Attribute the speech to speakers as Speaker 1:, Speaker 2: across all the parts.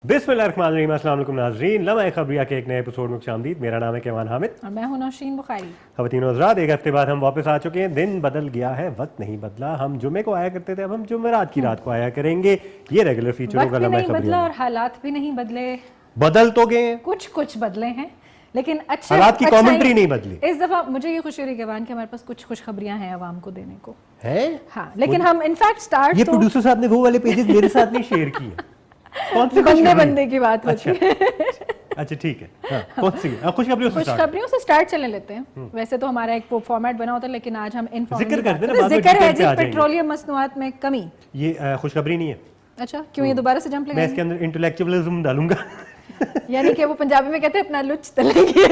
Speaker 1: बिस्मिल्लाहिर्रहमानिर्रहीम। अस्सलाम वालेकुम नाज़रीन, लम्हा खबरिया के एक नए एपिसोड में खुशामदीद। मेरा नाम है कैवान हामिद
Speaker 2: और मैं हूं नौशीन बुखारी।
Speaker 1: ख़वातीन और हज़रात, एक हफ्ते बाद हम वापस आ चुके हैं। दिन बदल गया है, वक्त नहीं बदला। हम जुमे को आया करते थे, अब हम जुमेरात की रात को आया करेंगे। ये रेगुलर फीचर होगा
Speaker 2: वक्त भी
Speaker 1: लम्हा
Speaker 2: नहीं बदला
Speaker 1: खबरिया
Speaker 2: और हालात भी नहीं बदले,
Speaker 1: बदल तो गए हैं,
Speaker 2: कुछ बदले हैं लेकिन अच्छे
Speaker 1: हालात की कमेंट्री नहीं बदली।
Speaker 2: इस दफा मुझे ये खुशी हुई कैवान कि हमारे पास कुछ खुशखबरियां हैं आवाम को देने को
Speaker 1: है।
Speaker 2: हाँ, लेकिन हम इनफैक्ट स्टार्ट
Speaker 1: ये
Speaker 2: तो
Speaker 1: प्रोड्यूसर साहब ने वो वाले पेजेस मेरे साथ नहीं शेयर किए। कौन सी
Speaker 2: बंदे की बात होती है।
Speaker 1: अच्छा ठीक है, हाँ, कौन सी
Speaker 2: खुशखबरियों से स्टार्ट चलने लेते हैं। वैसे तो हमारा एक फॉर्मेट बना होता है, लेकिन आज हम
Speaker 1: जिक्र कर देना,
Speaker 2: जिक्र है जी पेट्रोलियम मसनूआत में कमी।
Speaker 1: ये खुशखबरी नहीं है।
Speaker 2: अच्छा, क्यों? ये दोबारा से जंप
Speaker 1: मैं
Speaker 2: लगाएंगे?
Speaker 1: इसके अंदर इंटेलेक्चुअलिज्म डालूंगा।
Speaker 2: यानी कि वो पंजाबी में कहते हैं अपना लुच तलेंगे।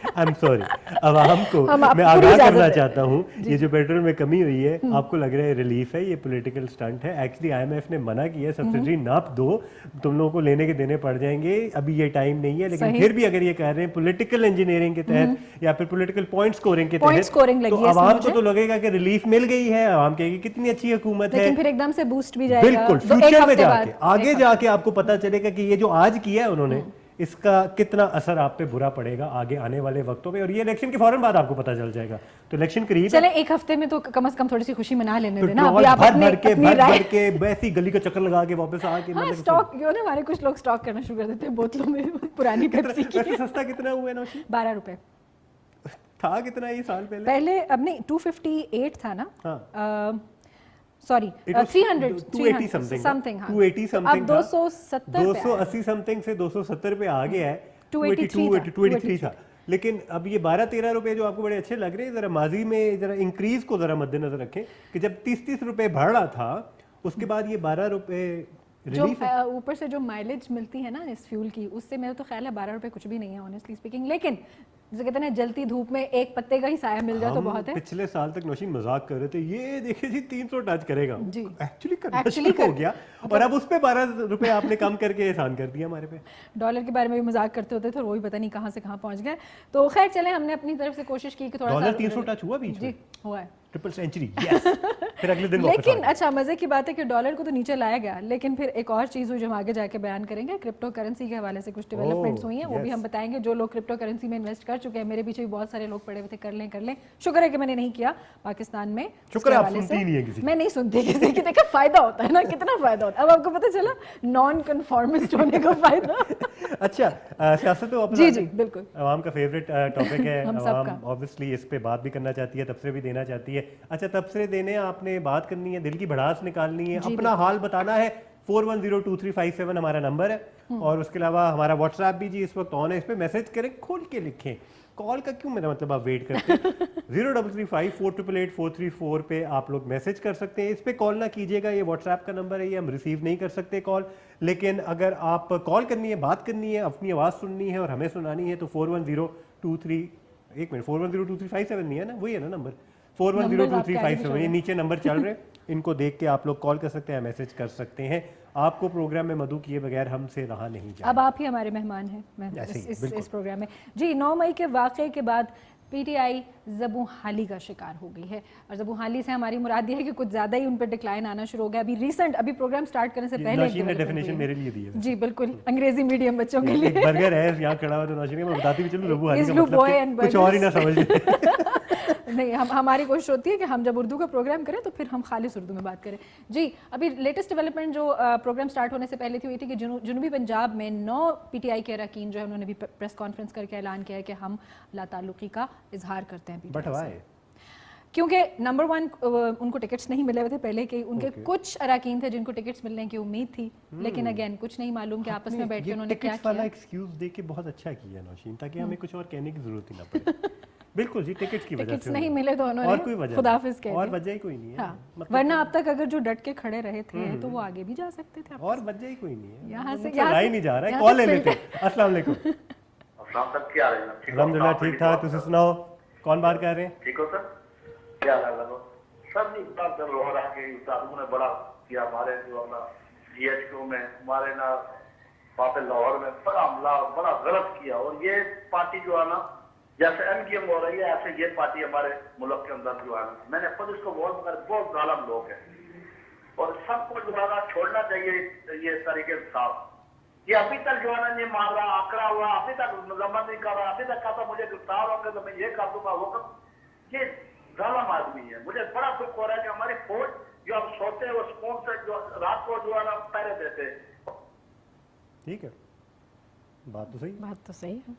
Speaker 1: आई एम सॉरी, अवाम को मैं आगाह करना चाहता हूँ, ये जो पेट्रोल में कमी हुई है, आपको लग रहा है रिलीफ है, ये पॉलिटिकल स्टंट है। एक्चुअली आईएमएफ ने मना किया सब्सिडी ना दो, तुम लोगों को लेने के देने पड़ जाएंगे, अभी ये टाइम नहीं है। लेकिन फिर भी अगर ये कह रहे हैं पॉलिटिकल इंजीनियरिंग के तहत या फिर पॉलिटिकल पॉइंट स्कोरिंग के तहत, तो आवाम को तो लगेगा कि रिलीफ मिल गई है। आवाम कहेगी कितनी अच्छी हुकूमत है,
Speaker 2: फिर एकदम से बूस्ट भी जाएगा।
Speaker 1: बिल्कुल, फ्यूचर में जाके आगे जाके आपको पता चलेगा कि ये जो आज किया है उन्होंने, इसका कितना असर आप पे बुरा पड़ेगा आगे आने वाले वक्तों में। और ये इलेक्शन के फौरन बाद आपको पता चल जाएगा। तो इलेक्शन करीब है,
Speaker 2: चले एक हफ्ते में तो कम से कम थोड़ी सी खुशी मना लेने देना।
Speaker 1: अभी आप भर के वैसी गली का चक्कर लगा के वापस आके
Speaker 2: हाँ, स्टॉक क्यों ना, हमारे कुछ लोग स्टॉक करना शुरू कर देते हैं बोतलों में पुरानी पेप्सी की।
Speaker 1: वैसे सस्ता कितना हुआ है नौशी?
Speaker 2: 12 रुपए
Speaker 1: था। कितना ये साल पहले
Speaker 2: अब नहीं 258 था ना। Sorry 380 something. हाँ,
Speaker 1: 280 समथिंग,
Speaker 2: अब 280
Speaker 1: समथिंग से 270 पे आ गया है।
Speaker 2: 283
Speaker 1: था। लेकिन अब ये 12-13 रुपए जो आपको बड़े अच्छे लग रहे हैं, जरा माजी में जरा इंक्रीज को जरा मद्देनजर रखें कि जब 30-30 रुपए बढ़ रहा था, उसके बाद ये 12 रुपए
Speaker 2: जो ऊपर से जो माइलेज मिलती है ना इस फ्यूल की, उससे मेरा तो ख्याल है 12 रुपए कुछ भी नहीं है ऑनेस्टली स्पीकिंग। लेकिन जैसे कहते हैं जलती धूप में एक पत्ते का ही साया मिल जाए तो बहुत है।
Speaker 1: पिछले साल तक नौशीन मजाक कर रहे थे, ये देखिए जी 300 टच करेगा
Speaker 2: जी,
Speaker 1: एक्चुअली हो गया। और अब उस पे 12 रुपए आपने कम करके एहसान कर दिया हमारे पे।
Speaker 2: डॉलर के बारे में भी मजाक करते होते थे, वो भी पता नहीं कहाँ से कहाँ पहुंच गए। तो खैर चले, हमने अपनी तरफ से कोशिश की कि थोड़ा
Speaker 1: डॉलर 300 टच हुआ बीच में।
Speaker 2: जी हुआ है,
Speaker 1: ट्रिपल सेंचुरी, यस। फिर अगले दिन
Speaker 2: लेकिन अच्छा मजे की बात है कि डॉलर को तो नीचे लाया गया, लेकिन फिर एक और चीज हुई जो हम आगे जाके बयान करेंगे। क्रिप्टो करेंसी के हवाले से कुछ डेवलपमेंट्स हुई हैं, वो भी हम बताएंगे। जो लोग क्रिप्टो करेंसी में इन्वेस्ट कर चुके हैं, मेरे पीछे भी बहुत सारे लोग पड़े हुए थे, कर लें। शुक्र है कि मैंने नहीं किया पाकिस्तान में।
Speaker 1: शुक्र है आप सुनती नहीं है किसी,
Speaker 2: मैं नहीं सुनती किसी की। देखा फायदा होता है ना, कितना फायदा होता है। अब आपको पता चला नॉन कन्फॉर्मिस्ट होने का फायदा।
Speaker 1: अच्छा, सियासत तो
Speaker 2: जी बिल्कुल
Speaker 1: आवाम का फेवरेट टॉपिक है। आवाम ऑब्वियसली इस पे बात भी करना चाहती है, तबसरे भी देना चाहती है। अच्छा, तबसरे देने आपने बात करनी है, दिल की भड़ास निकालनी है, अपना हाल बताना है। 41022357 हमारा नंबर है। और उसके अलावा हमारा व्हाट्सएप भी जी इस वक्त ऑन है, इस पे मैसेज करें, खोल के लिखें। कॉल का क्यों, मेरा मतलब आप वेट करते हैं। 0335488434 पे आप लोग मैसेज कर सकते हैं। इस पे कॉल ना कीजिएगा, ये व्हाट्सएप का नंबर है, ये हम रिसीव नहीं कर सकते कॉल। लेकिन अगर आप कॉल करनी है, बात करनी है, अपनी आवाज़ सुननी है और हमें सुनानी है, तो 41022357 नहीं है ना, वही है ना नंबर 41022357। ये नीचे नंबर चल रहे हैं, इनको देख के आप लोग कॉल कर सकते हैं, मैसेज कर सकते हैं। आपको प्रोग्राम में मधु किए बगैर हमसे रहा नहीं जाए।
Speaker 2: अब आप ही हमारे मेहमान हैं इस प्रोग्राम में जी। 9 मई के वाक़े के बाद पीटीआई ज़बू हाली का शिकार हो गई है। और ज़बू हाली से हमारी मुराद ये है कि कुछ ज़्यादा ही उन पर डिक्लाइन आना शुरू हो गया। अभी प्रोग्राम स्टार्ट करने से पहले
Speaker 1: डेफिनेशन मेरे लिए दी है
Speaker 2: जी, बिल्कुल अंग्रेजी मीडियम बच्चों के लिए।
Speaker 1: बर्गर है यहाँ खड़ा हुआ, तो नौशीन मैं बताती भी चलूं, ज़बू हाली का मतलब कुछ और ही ना समझ ले।
Speaker 2: नहीं, हमारी कोशिश होती है कि हम जब उर्दू का प्रोग्राम करें तो फिर हम खालिस उर्दू में बात करें जी। अभी लेटेस्ट डेवलपमेंट जो प्रोग्राम स्टार्ट होने से पहले थी, हुई थी कि जुनूबी पंजाब में 9 पीटीआई के अरकान जो है उन्होंने भी प्रेस कॉन्फ्रेंस करके ऐलान किया है कि हम लाताल्लुकी का इजहार करते हैं। क्योंकि नंबर 1 उनको टिकट्स नहीं मिले हुए थे पहले के, उनके कुछ अरकान थे जिनको टिकट्स मिलने की उम्मीद थी, लेकिन अगेन कुछ नहीं मालूम कि आपस में बैठ के उन्होंने क्या किया।
Speaker 1: एक्सक्यूज दे के बहुत अच्छा किया नौशीन, ताकि हमें कुछ और कहने की जरूरत ही ना पड़े। बिल्कुल जी, टिकट्स की वजह से
Speaker 2: नहीं मिले तो उन्होंने
Speaker 1: और कोई वजह
Speaker 2: खुदाफिज कह दिया,
Speaker 1: और वजह ही कोई नहीं है।
Speaker 2: हाँ, वरना अब तक अगर जो डट के खड़े रहे थे तो वो आगे भी जा सकते थे।
Speaker 1: और वजह ही कोई नहीं है,
Speaker 2: यहाँ से
Speaker 1: नहीं जा रहा है। कॉल ले लेते हैं। अस्सलाम वालेकुम। अल्हम्दुलिल्लाह ठीक ठाक, तुम सुनाओ, कौन बात कर रहे हैं?
Speaker 3: ठीक हो सर, क्या हाल है? सब इतना दर्द हो रहा है कि साधुओं ने बड़ा किया हमारे जो ना जीएचक्यू में, हमारे ना वहाँ पे लाहौर में बड़ा हमला, बड़ा गलत किया। और ये पार्टी जो है ना, जैसे एमडीएम हो रही है, ऐसे ये पार्टी हमारे मुल्क के अंदर जो है ना, मैंने खुद इसको बहुत जालिम लोग हैं। और सबको जो है ना छोड़ना चाहिए ये तरीके साफ। ये अभी तक जो है ना ये मार रहा आकड़ा हुआ, अभी तक मजम्मत नहीं कर रहा, अभी तक कहता मुझे गिरफ्तार होंगे तो मैं ये कर दूंगा वो कर। ये जालिम आदमी है। मुझे बड़ा दुख हो रहा है कि हमारी फौज जो हम सोते हैं वो सुकून से जो रात को जो है ना पहरे देते हैं।
Speaker 1: ठीक है, बात तो सही है।
Speaker 2: बात तो सही है
Speaker 1: तो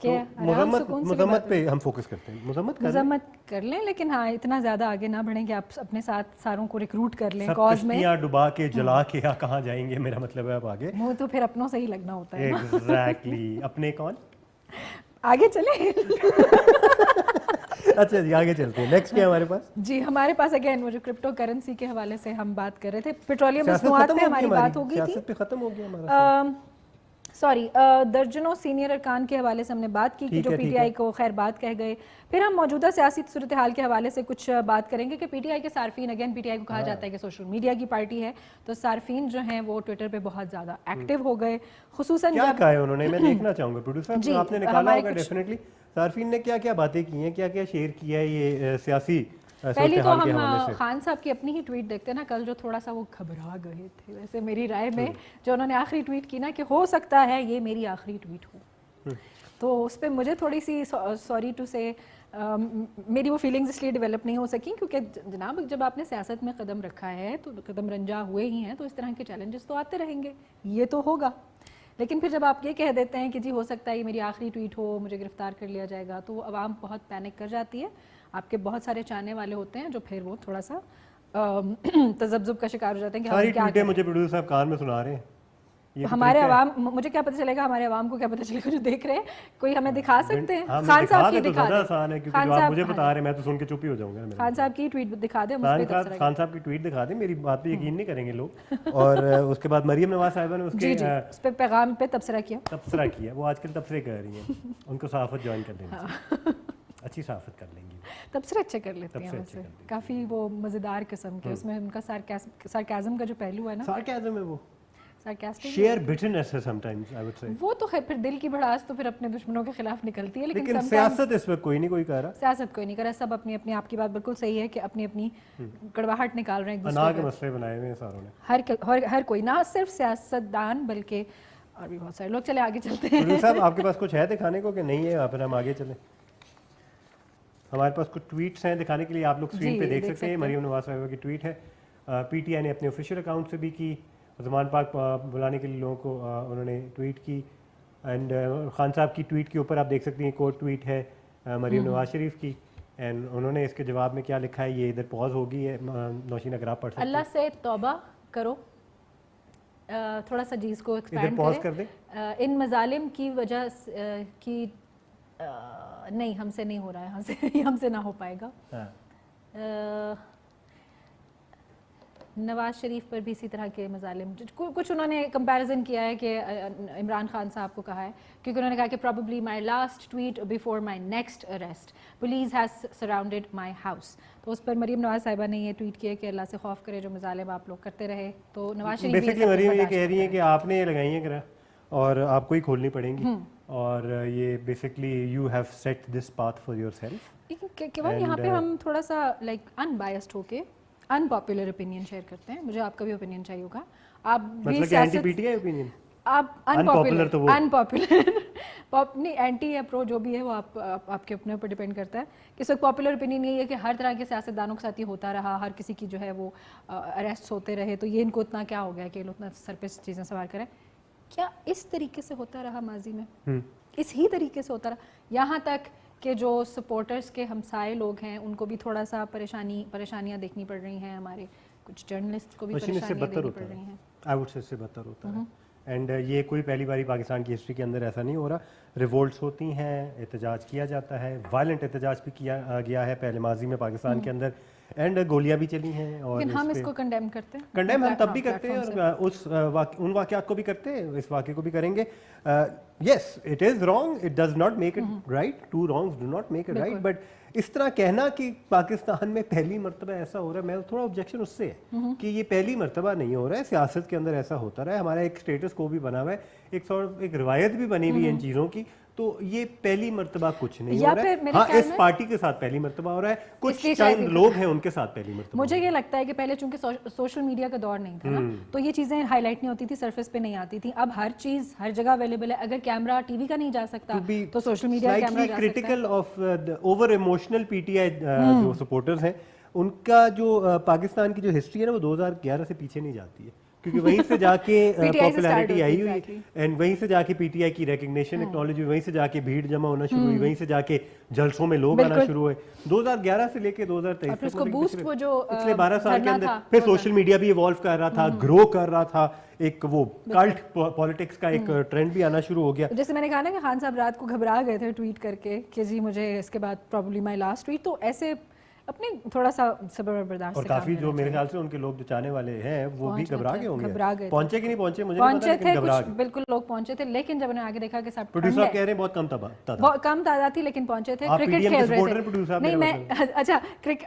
Speaker 2: कि आराम सुकून से
Speaker 1: मुजम्मत पे हम फोकस करते हैं।
Speaker 2: मजम्मत कर लें, लेकिन हाँ इतना ज़्यादा आगे ना बढ़ें कि आप अपने साथ सारों को रिक्रूट कर लें
Speaker 1: सब
Speaker 2: कॉज में।
Speaker 1: कश्तियाँ डुबा के जला के या कहाँ जाएंगे, मेरा मतलब है आप आगे।
Speaker 2: वो तो फिर अपनों से ही लगना होता है ना।
Speaker 1: एग्जैक्टली अपने कौन
Speaker 2: आगे चले।
Speaker 1: अच्छा जी, आगे चलते हैं। नेक्स्ट क्या है हमारे पास?
Speaker 2: जी हमारे पास अगेन वो जो क्रिप्टो करेंसी के हवाले से हम बात कर रहे थे, पेट्रोलियम मसनूआत पे हमारी बात हो गई थी।
Speaker 1: सियासत पे खत्म हो गया हमारा।
Speaker 2: सॉरी दर्जनों सीनियर अरकान के हवाले से हमने बात की कि जो पीटीआई को खैर बात कह गए। फिर हम मौजूदा सियासी सूरत हाल के हवाले से कुछ बात करेंगे कि पीटीआई के सार्फिन, अगेन पीटीआई को कहा जाता है कि सोशल मीडिया की पार्टी है, तो सार्फिन जो हैं वो ट्विटर पे बहुत ज़्यादा एक्टिव हो गए। खुसूसन
Speaker 1: क्या कहा है उन्होंने, मैं देखना चाहूँगा प्रोड्यूसर साहब, आपने निकाला होगा डेफिनेटली। सार्फिन ने क्या क्या बातें की हैं, क्या क्या शेयर किया है ये सियासी
Speaker 2: पहली तो हम खान साहब की अपनी ही ट्वीट देखते हैं ना, कल जो थोड़ा सा वो घबरा गए थे, वैसे मेरी राय में जो उन्होंने आखिरी ट्वीट की ना कि हो सकता है ये मेरी आखिरी ट्वीट हो, तो उस पर मुझे थोड़ी सी सॉरी टू से मेरी वो फीलिंग्स इसलिए डेवलप नहीं हो सकी क्योंकि जनाब जब आपने सियासत में कदम रखा है तो कदम रंजा हुए ही हैं, तो इस तरह के चैलेंजेस तो आते रहेंगे, ये तो होगा। लेकिन फिर जब आप ये कह देते हैं कि जी हो सकता है ये मेरी आखिरी ट्वीट हो, मुझे गिरफ्तार कर लिया जाएगा, तो आवाम बहुत पैनिक कर जाती है। आपके बहुत सारे चाहने वाले होते हैं जो फिर वो थोड़ा सा तजब्जुब का शिकार हो जाते हैं कि
Speaker 1: सारी ट्वीटें मुझे प्रोड्यूसर साहब कान में सुना रहे हैं।
Speaker 2: तो हमारे अवाम, मुझे क्या पता चलेगा, हमारे अवाम को क्या पता चलेगा जो देख रहे हैं, कोई हमें दिखा सकते हैं? खान साहब की दिखा दें,
Speaker 1: आसान है क्योंकि जो आप मुझे बता रहे हैं मैं तो सुन के चुप ही हो जाऊंगा।
Speaker 2: खान साहब की ट्वीट दिखा दें,
Speaker 1: खान साहब की ट्वीट दिखा दें, मेरी बात पे यकीन नहीं करेंगे लोग। और उसके बाद मरियम नवाज साहिबा ने उसके
Speaker 2: उस पे पैगाम पे तबसरा किया,
Speaker 1: वो आजकल तबसरे कर रही हैं, उनको सहाफत ज्वाइन कर लेनी, अच्छी सहाफत कर लेंगी,
Speaker 2: तबसरे अच्छे कर लेते हैं वैसे, काफ़ी वो मज़ेदार किस्म के, उसमें उनका सार्काज़म का जो पहलू है ना,
Speaker 1: सार्काज़म है वो,
Speaker 2: सार्कास्टिक
Speaker 1: शेयर बिटरनेस है समटाइम्स आई वुड से,
Speaker 2: वो तो है फिर दिल की भड़ास तो फिर अपने दुश्मनों के खिलाफ निकलती है। लेकिन
Speaker 1: सियासत इस वक्त कोई नहीं कोई कर रहा,
Speaker 2: सियासत कोई नहीं कर रहा, सब अपनी अपनी, आपकी बात बिल्कुल सही है कि अपनी अपनी कड़वाहट निकाल रहे हैं,
Speaker 1: अना के मसले बनाए हुए हैं सारों ने,
Speaker 2: हर कोई, ना सिर्फ सियासतदान बल्कि और भी बहुत सारे लोग। चले आगे चलते हैं।
Speaker 1: साहब आपके पास कुछ है दिखाने को कि नहीं है? यहाँ पर हम आगे चलें, हमारे पास कुछ ट्वीट्स हैं दिखाने के लिए, आप लोग स्क्रीन पे देख सकते हैं। मरियम नवाज साहिबा की ट्वीट है, पीटीआई ने अपने ऑफिशियल अकाउंट से भी की, ज़मान पाक बुलाने के लिए लोगों को उन्होंने ट्वीट की, एंड खान साहब की ट्वीट के ऊपर आप देख सकते हैं कोट ट्वीट है मरियम नवाज शरीफ की, एंड उन्होंने इसके जवाब में क्या लिखा है, ये इधर पॉज होगी है नौशीन, अगर आप पढ़ सकते हैं।
Speaker 2: अल्लाह से तौबा करो, थोड़ा सा जी इसको एक्सपैंड
Speaker 1: पॉज कर दें।
Speaker 2: इन मजालिम की वजह की नहीं, हमसे नहीं हो रहा है, हमसे ना हो पाएगा। नवाज शरीफ पर भी इसी तरह के मजालिम, कुछ उन्होंने कंपैरिजन किया है कि इमरान खान साहब को कहा है, क्योंकि उन्होंने कहा कि probably my last tweet before my next arrest, police has surrounded my house. तो उस पर मरियम नवाज साहिबा ने ये ट्वीट किया कि अल्लाह से खौफ करे जो मजालिम आप लोग करते रहे। तो नवाज शरीफ
Speaker 1: बेसिकली मरियम ये कह रही है कि आपने ये लगाई है करा और आपको ही खोलनी पड़ेंगी, और ये basically you have set this path for yourself.
Speaker 2: केवल यहाँ पे हम थोड़ा सा लाइक अनबायस्ड होके अनपॉपुलर ओपिनियन शेयर करते हैं, मुझे आपका भी ओपिनियन चाहिए होगा। आप भी
Speaker 1: एंटी पीटीआई ओपिनियन,
Speaker 2: आप अनपॉपुलर तो वो अनपॉपुलर नहीं, एंटी या प्रो जो भी है वो आपके अपने ऊपर डिपेंड करता है। इस वक्त पॉपुलर ओपिनियन ये है कि हर तरह के सियासतदानों के साथ ये होता रहा, हर किसी की जो है वो अरेस्ट होते रहे, तो ये इनको इतना क्या हो गया कि लोग इतना सर पे चीज़ें सवार करें। क्या इस तरीके से होता रहा माजी में? इस ही तरीके से होता रहा, यहाँ तक कि जो सपोर्टर्स के हमसाए लोग हैं उनको भी थोड़ा सा परेशानियाँ देखनी पड़ रही हैं, हमारे कुछ जर्नलिस्ट को भी परेशानियाँ देखनी पड़ रही हैं।
Speaker 1: आई वुड से इससे बदतर होता है, एंड ये कोई पहली बारी पाकिस्तान की हिस्ट्री के अंदर ऐसा नहीं हो रहा। रिवोल्ट्स होती हैं, एहतजाज किया जाता है, वायलेंट एहतजाज भी किया गया है पहले माजी में पाकिस्तान के अंदर, एंड गोलियां भी चली हैं। और
Speaker 2: हम इसको कंडेम करते हैं,
Speaker 1: कंडेम हम तब भी करते हैं और उन वाक़यात को भी करते हैं, इस वाक़े को भी करेंगे। Yes it is wrong, it does not make it right, two wrongs do not make it right, but اس طرح کہنا کہ پاکستان میں پہلی مرتبہ ایسا ہو رہا ہے, میں تھوڑا آبجیکشن اس سے ہے کہ یہ پہلی مرتبہ نہیں ہو رہا ہے, سیاست کے اندر ایسا ہوتا رہا ہے, ہمارا ایک اسٹیٹس کو بھی بنا ہوا ہے, ایک روایت بھی بنی ہوئی ہے ان چیزوں کی, تو یہ پہلی مرتبہ کچھ نہیں ہو رہا ہے. ہاں اس پارٹی کے ساتھ پہلی مرتبہ ہو رہا ہے, کچھ چند لوگ ہیں ان کے ساتھ پہلی مرتبہ.
Speaker 2: مجھے یہ لگتا ہے کہ پہلے چونکہ سوشل میڈیا کا دور نہیں تھا نا, تو یہ چیزیں ہائی لائٹ نہیں ہوتی تھی, سرفیس پہ نہیں آتی تھی. اب ہر چیز ہر جگہ اویلیبل ہے, اگر کیمرہ ٹی وی کا نہیں جا سکتا تو سوشل میڈیا کیمرہ جا سکتا ہے.
Speaker 1: Critical of over emotional P T I جو سپورٹرز ہیں, ان کا جو پاکستان کی جو ہسٹری ہے نا وہ 2011 سے پیچھے نہیں جاتی ہے, کیونکہ وہیں سے جا کے پاپولیرٹی آئی ہوئی, اینڈ وہیں سے جا کے پی ٹی آئی کی ریکگنیشن ایکنالوجی, وہیں سے جا کے بھیڑ جمع ہونا شروع ہوئی, وہیں سے جا کے جلسوں میں لوگ آنا شروع ہوئے 2011 سے لے کے 2023 پچھلے 12 سال کے اندر. پھر سوشل میڈیا بھی ایوالو کر رہا تھا, گرو کر رہا تھا, ایک وہ کلٹ پالیٹکس کا ایک ٹرینڈ بھی آنا شروع ہو گیا.
Speaker 2: جیسے میں نے کہا نا کہ خان صاحب رات کو گھبرا گئے تھے ٹویٹ کر کے کہ جی مجھے اس کے بعد پرابلی مائی لاسٹ ٹویٹ, تو ایسے اپنے تھوڑا سا صبر اور برداشت
Speaker 1: اور
Speaker 2: سے
Speaker 1: کافی جو میرے خیال سے ان کے لوگ جو چاہنے والے ہیں وہ بھی گھبرا گئے ہوں گے, پہنچے کہ نہیں پہنچے مجھے نہیں پتا, لیکن گھبرا گئے.
Speaker 2: بالکل لوگ پہنچے تھے, لیکن جب انہوں نے آگے دیکھا کہ سب
Speaker 1: پروڈیوسر کہہ رہے ہیں بہت کم تعداد
Speaker 2: تھی, لیکن پہنچے تھے, کرکٹ کھیل رہے تھے. نہیں میں اچھا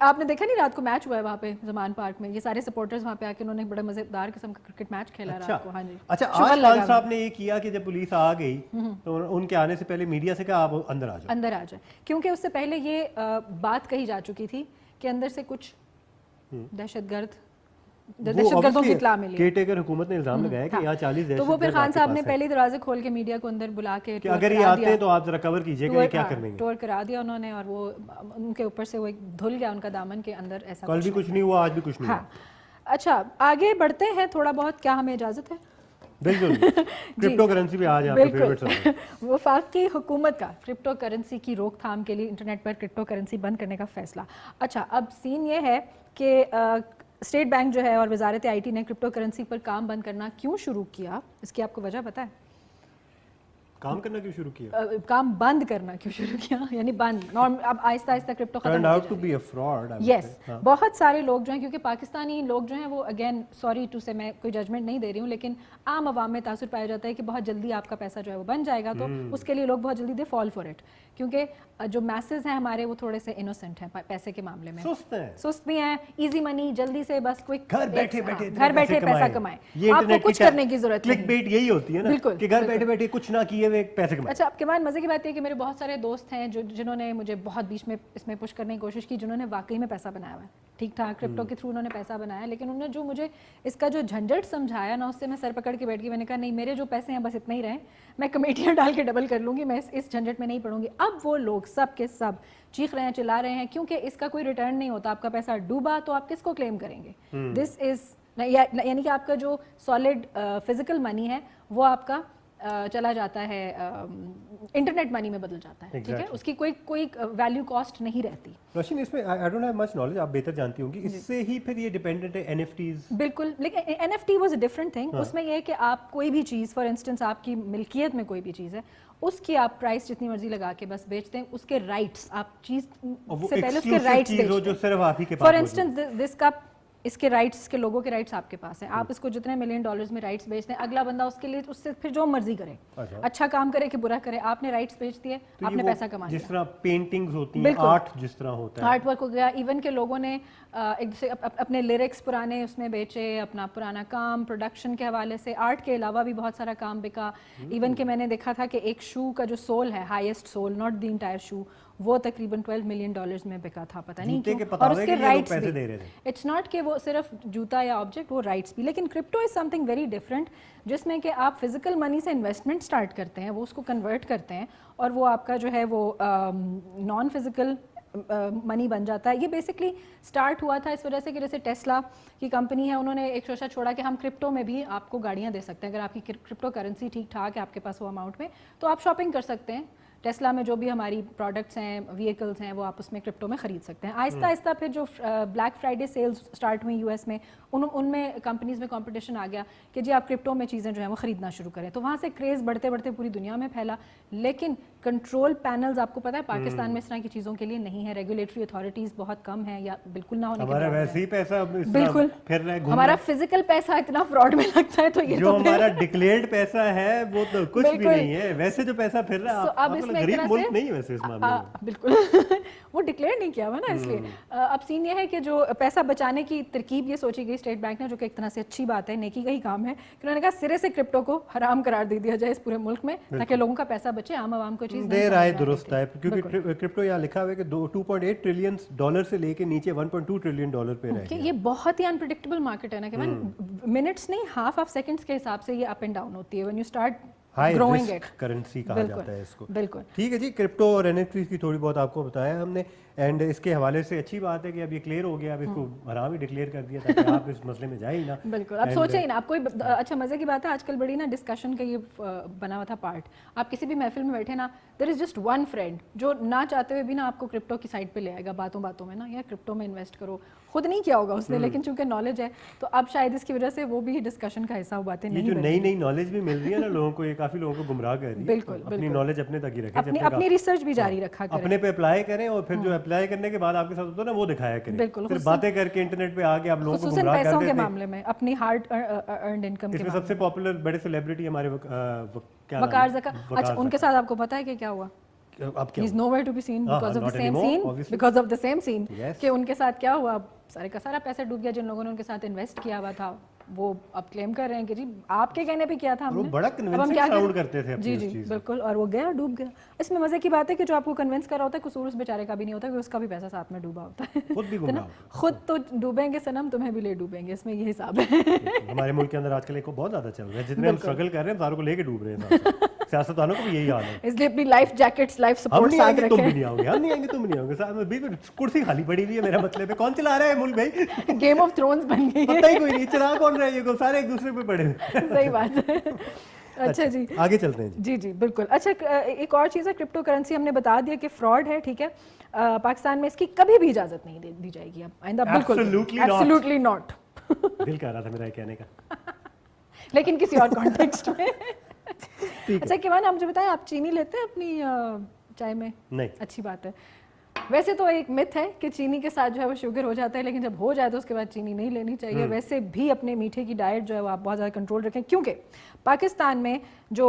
Speaker 2: آپ نے دیکھا نہیں رات کو میچ ہوا ہے وہاں پہ زمان پارک میں, یہ سارے سپورٹرز وہاں پہ آ کے انہوں نے بڑے مزیدار قسم کا کرکٹ میچ کھیلا رات کو. ہاں جی.
Speaker 1: اچھا آج خان صاحب نے یہ کیا کہ جب پولیس آ گئی تو ان کے آنے سے پہلے میڈیا سے کہا آپ اندر آ
Speaker 2: جائیں, کیونکہ اس سے پہلے یہ بات کہی جا چکی تھی کہ اندر سے کچھ دہشت گردوں کی اطلاع ملی.
Speaker 1: کیئر ٹیکر حکومت نے الزام لگایا کہ یہاں 40 دہشت گرد,
Speaker 2: تو وہ پھر خان صاحب نے پہلے دروازے کھول کے میڈیا کو اندر بلا کے
Speaker 1: کہ اگر یہ آتے ہیں تو آپ ذرا کور کیجئے گا, کیا کریں گے,
Speaker 2: ٹور کرا دیا انہوں نے, اور وہ ان کے اوپر سے وہ دھل گیا ان کا دامن کے اندر. ایسا
Speaker 1: کل بھی کچھ نہیں ہوا, آج بھی کچھ نہیں ہوا.
Speaker 2: اچھا آگے بڑھتے ہیں تھوڑا بہت, کیا ہمیں اجازت ہے؟
Speaker 1: بالکل. کرپٹو کرنسی پہ آج آپ کا فیورٹ سبجیکٹ.
Speaker 2: وفاقی حکومت کا کرپٹو کرنسی کی روک تھام کے لیے انٹرنیٹ پر کرپٹو کرنسی بند کرنے کا فیصلہ. اچھا اب سین یہ ہے کہ اسٹیٹ بینک جو ہے اور وزارت آئی ٹی نے کرپٹو کرنسی پر کام بند کرنا کیوں شروع کیا, اس کی آپ کو وجہ پتہ ہے؟
Speaker 1: کام کرنا کیوں شروع کیا,
Speaker 2: کام بند کرنا کیوں شروع کیا, یعنی بند اب آہستہ آہستہ کرپٹو ختم
Speaker 1: ٹو بی اے فراڈ.
Speaker 2: یس, بہت سارے لوگ جو ہیں, کیونکہ پاکستانی لوگ جو ہیں وہ اگین سوری ٹو سے میں کوئی ججمنٹ نہیں دے رہی ہوں, لیکن عام عوام میں تاثر پایا جاتا ہے کہ بہت جلدی آپ کا پیسہ جو ہے وہ بن جائے گا, تو اس کے لیے لوگ بہت جلدی دے فال فار اٹ, کیونکہ جو میسز ہیں ہمارے وہ تھوڑے سے انوسنٹ ہیں پیسے کے معاملے میں, سست بھی ہیں, ایزی منی, جلدی سے بس کوئک
Speaker 1: گھر بیٹھے
Speaker 2: پیسہ کمائیں, آپ کو کچھ کرنے کی ضرورت نہیں.
Speaker 1: کلک بیٹ یہی ہوتی ہے نا کہ گھر بیٹھے بیٹھے کچھ نہ کیے ہوئے پیسے کمائیں.
Speaker 2: اچھا آپ کے بعد مزے کی بات یہ کہ میرے بہت سارے دوست ہیں جنہوں نے مجھے بہت بیچ میں اس میں پش کرنے کی کوشش کی, جنہوں نے واقعی میں پیسہ بنایا ہوا ہے, ٹھیک ٹھاک کرپٹو کے تھرو انہوں نے پیسہ بنایا, لیکن انہوں نے جو مجھے اس کا جو جھنجھٹ سمجھایا نا, اس سے میں سر پکڑ کے بیٹھ گئی. میں نے کہا نہیں, میرے جو پیسے ہیں بس اتنے ہی رہیں, میں کمیٹیاں ڈال کے ڈبل کر لوں گی, میں اس جھنجھٹ میں نہیں پڑوں گی. اب وہ لوگ سب کے سب چیخ رہے ہیں, چلا رہے ہیں, کیونکہ اس کا کوئی ریٹرن نہیں ہوتا. آپ کا پیسہ ڈوبا تو آپ کس کو کلیم کریں گے؟ دس از یعنی کہ آپ کا جو سالڈ فزیکل منی ہے وہ آپ کا چلا جاتا ہے انٹرنیٹ منی میں بدل جاتا ہے, ٹھیک ہے, اس کی کوئی ویلیو کاسٹ نہیں رہتی.
Speaker 1: روشن اس میں I don't have much knowledge, آپ بہتر جانتی ہوں گی, اس سے ہی پھر یہ ڈیپینڈنٹ ہے این ایف ٹیز.
Speaker 2: بالکل, لیکن N F T was a different thing. اس میں یہ ہے کہ آپ کوئی بھی چیز, فار انسٹنس آپ کی ملکیت میں کوئی بھی چیز ہے, اس کی آپ پرائس جتنی مرضی لگا کے بس بیچتے ہیں, اس کے رائٹس آپ چیز سے پہلے اس کے رائٹس بیچتے ہیں. فار انسٹنس دس کپ, اس کے رائٹس, اس کے لوگوں کے رائٹس آپ کے پاس ہیں, آپ اس کو جتنے $1 ملین میں رائٹس بیچتے ہیں, اگلا بندہ اس کے لیے اس سے پھر جو مرضی کرے, اچھا کام کرے کہ برا کرے, آپ نے رائٹس بیچ دیے, آپ نے پیسہ کما لیا.
Speaker 1: جس طرح پینٹنگز ہوتی ہیں, آرٹ جس طرح ہوتا ہے,
Speaker 2: آرٹ ورک ہو گیا, ایون کہ لوگوں نے اپنے لیرکس پرانے اس میں بیچے, اپنا پرانا کام پروڈکشن کے حوالے سے. آرٹ کے علاوہ بھی بہت سارا کام بکا. ایون کہ میں نے دیکھا تھا کہ ایک شو کا جو سول ہے, highest sold, not the entire show, وہ تقریباً $12 ملین میں بکا تھا, پتہ نہیں کیوں. اور اس کے رائٹس بھی, اٹس ناٹ کہ وہ صرف جوتا یا آبجیکٹ, وہ رائٹس بھی. لیکن crypto is some thing very different, جس میں کہ آپ فزیکل منی سے انویسٹمنٹ اسٹارٹ کرتے ہیں, وہ اس کو کنورٹ کرتے ہیں, اور وہ آپ کا جو ہے وہ نان فزیکل منی بن جاتا ہے. یہ بیسکلی اسٹارٹ ہوا تھا اس وجہ سے کہ جیسے ٹیسلا کی کمپنی ہے, انہوں نے ایک شوشہ چھوڑا کہ ہم کرپٹو میں بھی آپ کو گاڑیاں دے سکتے ہیں, اگر آپ کی کرپٹو کرنسی ٹھیک ٹھاک ہے آپ کے پاس وہ اماؤنٹ میں, تو آپ شاپنگ کر سکتے ہیں. ٹیسلا میں جو بھی ہماری پروڈکٹس ہیں, ویکلز ہیں, وہ آپ اس میں کرپٹو میں خرید سکتے ہیں. آہستہ آہستہ پھر جو بلیک فرائیڈے سیلز اسٹارٹ ہوئی یو ایس میں, ان میں کمپنیز میں کمپٹیشن آ گیا کہ جی آپ کرپٹو میں چیزیں جو ہیں وہ خریدنا شروع کریں, تو وہاں سے کریز بڑھتے بڑھتے پوری دنیا میں پھیلا. لیکن کنٹرول پینلز آپ کو پتہ ہے پاکستان میں اس طرح کی چیزوں کے لیے نہیں ہے, ریگولیٹری اتھارٹیز بہت کم ہیں یا بالکل نہ ہونے کے
Speaker 1: ہمارا ویسے ہی پیسہ
Speaker 2: بالکل
Speaker 1: پھر رہا ہے,
Speaker 2: ہمارا فزیکل پیسہ اتنا فراڈ میں لگتا ہے, تو یہ
Speaker 1: جو ہمارا ڈکلیئرڈ پیسہ ہے وہ تو کچھ بھی نہیں ہے, ویسے جو پیسہ پھر رہا ہے.
Speaker 2: اب اس उसमें एक
Speaker 1: गरीब
Speaker 2: तरह
Speaker 1: मुल्क
Speaker 2: से
Speaker 1: नहीं है वैसे इस मामले में।
Speaker 2: बिल्कुल वो डिक्लेयर नहीं किया हुआ ना इसलिए। अब सीन ये है कि जो पैसा बचाने की तरकीब ये सोची गई स्टेट बैंक ने, जो कि एक तरह से अच्छी बात है, नेकी का ही काम है, कि उन्होंने कहा सिरे से क्रिप्टो को हराम करार दे दिया जाए इस पूरे मुल्क में, ताकि लोगों का पैसा बचे, आम आवाम को चीज़
Speaker 1: देर आए दुरुस्त आए, क्योंकि क्रिप्टो यहाँ लिखा हुआ है कि 2.8 ट्रिलियन डॉलर से लेके नीचे 1.2 ट्रिलियन डॉलर पे रह गया।
Speaker 2: ये बहुत ही अनप्रेडिक्टेबल मार्केट है ना, कि मिनट्स नहीं हाफ ऑफ सेकंड्स के हिसाब से ये अप एंड डाउन होती है when you start
Speaker 1: high
Speaker 2: growing
Speaker 1: risk
Speaker 2: it.
Speaker 1: Currency कहा जाता है इसको।
Speaker 2: बिल्कुल
Speaker 1: ठीक है जी, क्रिप्टो और एनएफटी की थोड़ी बहुत आपको बताया हमने, एंड इसके हवाले से अच्छी बात है कि अब ये क्लियर हो गया, अब इसको हराम ही डिक्लेयर कर दिया ताकि आप इस मसले में जाए ही ना।
Speaker 2: बिल्कुल, अब सोचे ही ना आप कोई अच्छा मजे की बात है, आजकल बड़ी ना डिस्कशन का ये बना हुआ था पार्ट, आप किसी भी महफिल में बैठे ना, there is just one friend जो ना चाहते हुए भी ना आपको क्रिप्टो की साइड पे ले आएगा बातों बातों में ना, यार क्रिप्टो में इन्वेस्ट करो, खुद नहीं किया होगा उसने, लेकिन चूंकि नॉलेज है तो अब शायद इसकी वजह से वो भी डिस्कशन का हिस्सा बातें
Speaker 1: ये
Speaker 2: नहीं
Speaker 1: जो
Speaker 2: बनेंगी।
Speaker 1: नई नई नॉलेज भी मिल रही है ना लोगों को, ये काफी लोगों को गुमराह कर रही है।
Speaker 2: बिल्कुल,
Speaker 1: तो अपनी
Speaker 2: बिल्कुल।
Speaker 1: नॉलेज अपने तक ही रखें,
Speaker 2: अपनी अपनी रिसर्च भी जारी रखा करें।
Speaker 1: अपने पे अप्लाई करें, और फिर जो अप्लाई करने के बाद आपके साथ होता है ना वो दिखाया करें।
Speaker 2: बिल्कुल,
Speaker 1: सिर्फ बातें करके इंटरनेट पे आके आप लोगों को
Speaker 2: खुसूसन
Speaker 1: गुमराह कर
Speaker 2: पैसों के
Speaker 1: देते हैं।
Speaker 2: मामले में, अपनी हार्ड अर्नड इनकम के
Speaker 1: इसमें सबसे पॉपुलर बड़े सेलिब्रिटी हमारे क्या
Speaker 2: वकार ज़का। अच्छा, उनके साथ आपको पता है कि क्या हुआ?
Speaker 1: अब क्या
Speaker 2: He's nowhere to be seen because of the
Speaker 1: not
Speaker 2: same
Speaker 1: anymore,
Speaker 2: scene,
Speaker 1: obviously.
Speaker 2: because of the same scene,
Speaker 1: Yes.
Speaker 2: कि उनके साथ क्या हुआ, सारे का सारा पैसा डूब गया जिन लोगों ने उनके साथ इन्वेस्ट किया हुआ था, वो अब क्लेम कर रहे हैं कि जी आपके कहने पे किया था हमने,
Speaker 1: वो बड़ा
Speaker 2: अब हम
Speaker 1: कन्विंसिंग
Speaker 2: क्या
Speaker 1: साउंड
Speaker 2: करें?
Speaker 1: करते थे अपनी
Speaker 2: जी
Speaker 1: उस
Speaker 2: जी
Speaker 1: चीज़ में।
Speaker 2: बिल्कुल, और वो गया, डूब गया। इसमें मजे की बात है कि जो आपको कन्विंस कर रहा होता है कसूर उस बेचारे का भी नहीं होता, क्योंकि उसका भी पैसा साथ में डूबा होता है।
Speaker 1: खुद भी
Speaker 2: तो
Speaker 1: गुमराह
Speaker 2: ना,
Speaker 1: होता
Speaker 2: खुद तो डूबेंगे सनम, तुम्हें भी ले डूबेंगे, इसमें ये हिसाब है।
Speaker 1: है। हमारे मुल्क के अंदर आजकल एक बहुत ज्यादा चल रहा है, जितने हम स्ट्रगल कर रहे हैं सारों को लेके डूब रहे हैं। सियासतदानों को भी यही हाल है।
Speaker 2: इसलिए अपनी लाइफ जैकेट्स, लाइफ
Speaker 1: हम
Speaker 2: सपोर्ट
Speaker 1: नहीं
Speaker 2: साथ
Speaker 1: आएंगे, तुम भी
Speaker 2: रखें।
Speaker 1: नहीं आओगे, हम नहीं आएंगे, तुम नहीं आओगे, साथ में भी कुर्सी खाली पड़ी हुई है, मेरा मतलब है कौन चला रहा है मुल्क भाई?
Speaker 2: गेम ऑफ थ्रोन्स बन गई है।
Speaker 1: पता ही कोई नहीं चला कौन रहा है, ये सारे एक दूसरे पे पड़े हुए।
Speaker 2: सही बात है। अच्छा जी,
Speaker 1: आगे चलते हैं
Speaker 2: जी जी बिल्कुल। अच्छा, एक और चीज़ है, क्रिप्टो करेंसी हमने बता दिया कि फ्रॉड है, ठीक है। पाकिस्तान में इसकी कभी भी इजाज़त नहीं दी जाएगी अब आइंदा, बिल्कुल एब्सोल्युटली नॉट।
Speaker 1: दिल कर रहा था मेरा ये कहने का,
Speaker 2: लेकिन किसी और कॉन्टेक्स्ट में। अच्छा किमान, आप मुझे बताएं, आप चीनी लेते हैं अपनी चाय में?
Speaker 1: नहीं।
Speaker 2: अच्छी बात है। वैसे तो एक मिथ है कि चीनी के साथ जो है वो शुगर हो जाता है, लेकिन जब हो जाए तो उसके बाद चीनी नहीं लेनी चाहिए। वैसे भी अपने मीठे की डाइट जो है वो आप बहुत ज़्यादा कंट्रोल रखें, क्योंकि पाकिस्तान में जो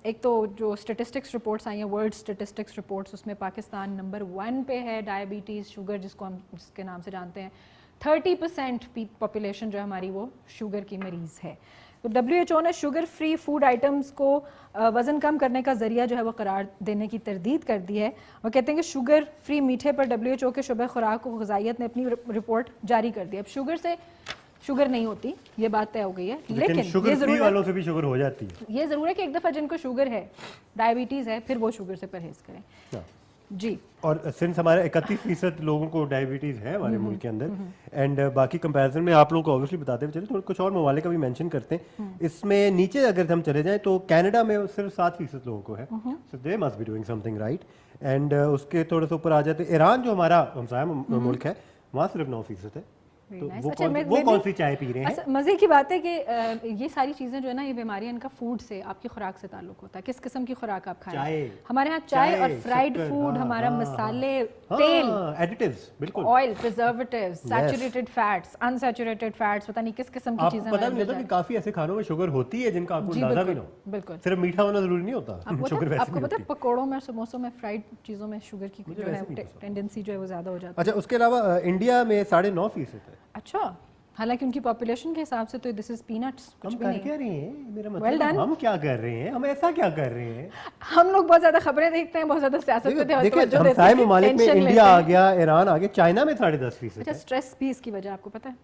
Speaker 2: एक तो जो स्टेटिस्टिक्स रिपोर्ट्स आई हैं, वर्ल्ड स्टेटिस्टिक्स रिपोर्ट्स, उसमें पाकिस्तान नंबर 1 पे है डायबिटीज़, शुगर जिसके नाम से जानते हैं। 30% पॉपुलेशन जो है हमारी वो शुगर की मरीज़ है। तो WHO ने शुगर फ्री फूड आइटम्स को वज़न कम करने का ज़रिया जो है वो करार देने की तरदीद कर दी है। वो कहते हैं कि शुगर फ्री मीठे पर WHO के शुबे खुराक व ग़िज़ाइयत ने अपनी रिपोर्ट जारी कर दी। अब शुगर से शुगर नहीं होती, ये बात तय हो गई है, लेकिन
Speaker 1: शुगर
Speaker 2: ये
Speaker 1: फ्री
Speaker 2: ज़रूर
Speaker 1: वालों से भी शुगर हो जाती है।
Speaker 2: ये ज़रूर है कि एक दफ़ा जिनको शुगर है, डायबिटीज़ है, फिर वो शुगर से परहेज़ करें। जी,
Speaker 1: और सिंस हमारे 31% लोगों को डायबिटीज़ है हमारे मुल्क के अंदर, एंड बाकी कंपैरिजन में आप लोगों को ऑब्वियसली बताते हुए चले, थोड़ा कुछ और ममालिक का भी मेंशन करते हैं। इसमें नीचे अगर हम चले जाएं तो कनाडा में सिर्फ 7% लोगों को है, so they must be doing something right. And उसके थोड़े से ऊपर आ जाते, ईरान जो हमारा हमसाया मुल्क है, वहाँ सिर्फ 9% है। तो वो कौन सी चाय पी रहे हैं?
Speaker 2: मज़े की बात है कि ये सारी चीज़ें जो है ना, ये बीमारियां इनका फूड से, आपकी खुराक से ताल्लुक होता है, किस किस्म की खुराक आप खाएं। हमारे यहाँ चाय और फ्राइड फूड, हमारा मसाले, तेल,
Speaker 1: एडिटिव्स, बिल्कुल,
Speaker 2: oil, preservatives, saturated fats, unsaturated fats, पता नहीं किस किस्म की चीज़ें।
Speaker 1: पता नहीं होता कि काफ़ी ऐसे खानों में शुगर होती है जिनका आपको अंदाजा भी ना हो।
Speaker 2: बिल्कुल,
Speaker 1: सिर्फ मीठा होना जरूरी नहीं होता, शुगर वैसे
Speaker 2: आपको पता है पकौड़ों में, समोसों में, फ्राइड चीज़ों में शुगर की जो है टेंडेंसी जो है वो ज़्यादा हो जाती है।
Speaker 1: अच्छा, उसके अलावा इंडिया में 9.5% है।
Speaker 2: अच्छा, हालांकि उनकी पॉपुलेशन के हिसाब से तो दिस इज पीनट्स, कुछ
Speaker 1: हम
Speaker 2: भी
Speaker 1: कर
Speaker 2: नहीं।
Speaker 1: क्या रहे हैं, मेरा
Speaker 2: Well
Speaker 1: मतलब
Speaker 2: done.
Speaker 1: हम क्या कर रहे हैं, हम ऐसा क्या कर रहे हैं?
Speaker 2: हम लोग बहुत ज्यादा खबरें देखते हैं, बहुत ज्यादा सियासत पे
Speaker 1: देखिए
Speaker 2: तवज्जो देते
Speaker 1: हमसाए
Speaker 2: हैं,
Speaker 1: ममालिक में
Speaker 2: टेंशन
Speaker 1: इंडिया
Speaker 2: लेते
Speaker 1: आ
Speaker 2: हैं।
Speaker 1: गया, ईरान आ गया, चाइना में 10.5%
Speaker 2: अच्छा,
Speaker 1: है।
Speaker 2: स्ट्रेस भी इसकी वजह आपको पता है?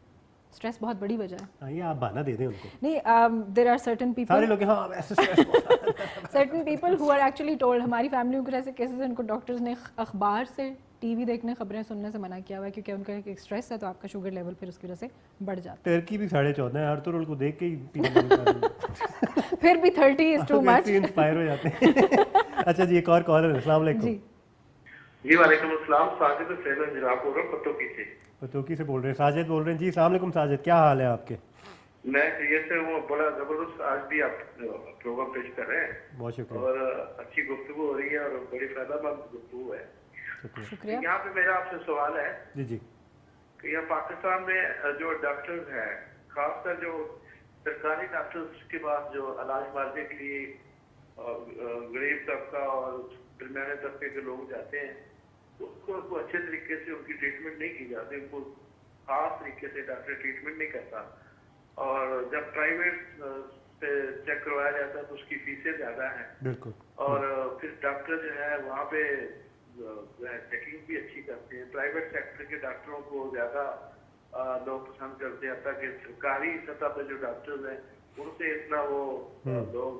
Speaker 2: स्ट्रेस बहुत बड़ी वजह है।
Speaker 1: आइए आप बहाना दे दें उनको,
Speaker 2: नहीं, देयर आर सर्टेन
Speaker 1: सारे
Speaker 2: पीपल,
Speaker 1: लोग हाँ ऐसे stress
Speaker 2: certain people who are actually told, हमारी फैमिली के ऐसे केसेस इनको डॉक्टर्स ने अखबार से, टीवी देखने, खबरें सुनने से मना किया हुआ है, क्योंकि उनका एक स्ट्रेस है तो आपका शुगर लेवल फिर उसकी वजह से बढ़ जाता
Speaker 1: टर्की भी 14.5 है, अर्तुगरुल को देख के ही पीने मन करता है।
Speaker 2: है। फिर भी 30 इज टू मच।
Speaker 1: इंस्पायर हो जाते हैं। अच्छा जी, एक और कॉलर, अस्सलाम वालेकुम।
Speaker 3: जी वालेकुम अस्सलाम, साजिद सैयद जनाब बोल रहा हूं पत्तोकी से।
Speaker 1: पतोकी से बोल रहे हैं, साजिद बोल रहे हैं जी। अस्सलाम वालेकुम साजिद, क्या हाल है आपके?
Speaker 3: मैं ये से वो बड़ा जबरदस्त आज भी आप प्रोग्राम पेश कर रहे हैं,
Speaker 1: बहुत शुक्रिया।
Speaker 3: और अच्छी गुफ्तगू हो रही है और बड़ी फायदेमंद गुफ्तगू है।
Speaker 2: शुक्रिया।
Speaker 3: यहाँ पे मेरा आपसे सवाल है
Speaker 1: जी जी,
Speaker 3: कि यहाँ पाकिस्तान में जो डॉक्टर्स हैं, खासकर जो सरकारी डॉक्टर्स के पास जो इलाज मारने के लिए गरीब तबका और दरमियाने तबके के लोग जाते हैं तो उनको अच्छे तरीके से उनकी ट्रीटमेंट नहीं की जाती, उनको खास तरीके से डॉक्टर ट्रीटमेंट नहीं करता। और जब प्राइवेट से चेक करवाया जाता है तो उसकी फीसें ज़्यादा हैं।
Speaker 1: बिल्कुल।
Speaker 3: और फिर डॉक्टर जो है वहाँ पे चेकिंग भी अच्छी करते हैं। प्राइवेट सेक्टर के डॉक्टरों को ज़्यादा लोग पसंद करते हैं, ताकि सरकारी सतह पर जो डॉक्टर्स हैं उनसे इतना वो लोग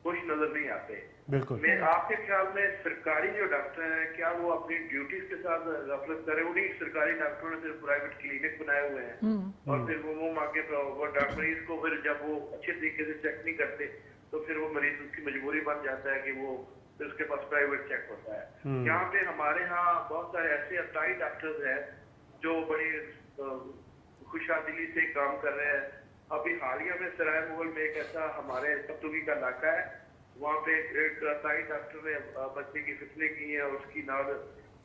Speaker 3: खुश नजर नहीं आते।
Speaker 1: बिल्कुल।
Speaker 3: मैं आपके ख्याल में सरकारी जो डॉक्टर हैं क्या वो अपनी ड्यूटीज के साथ गफलत करें? उन्हीं सरकारी डॉक्टरों ने सिर्फ प्राइवेट क्लिनिक बनाए हुए हैं और फिर वो मुंह मांगे मरीज को फिर जब वो अच्छे तरीके से चेक नहीं करते तो फिर वो मरीज उसकी मजबूरी बन जाता है कि वो फिर उसके पास प्राइवेट चेक होता है। यहाँ पे हमारे यहाँ बहुत सारे ऐसे अताई डॉक्टर्स हैं जो बड़ी खुशादिली से काम कर रहे हैं। अभी हालिया में सराय मुगल में एक ऐसा हमारे तब्तुगी का इलाका है, वहाँ पे एक अताई डॉक्टर ने बच्चे की फितने की है और उसकी नाल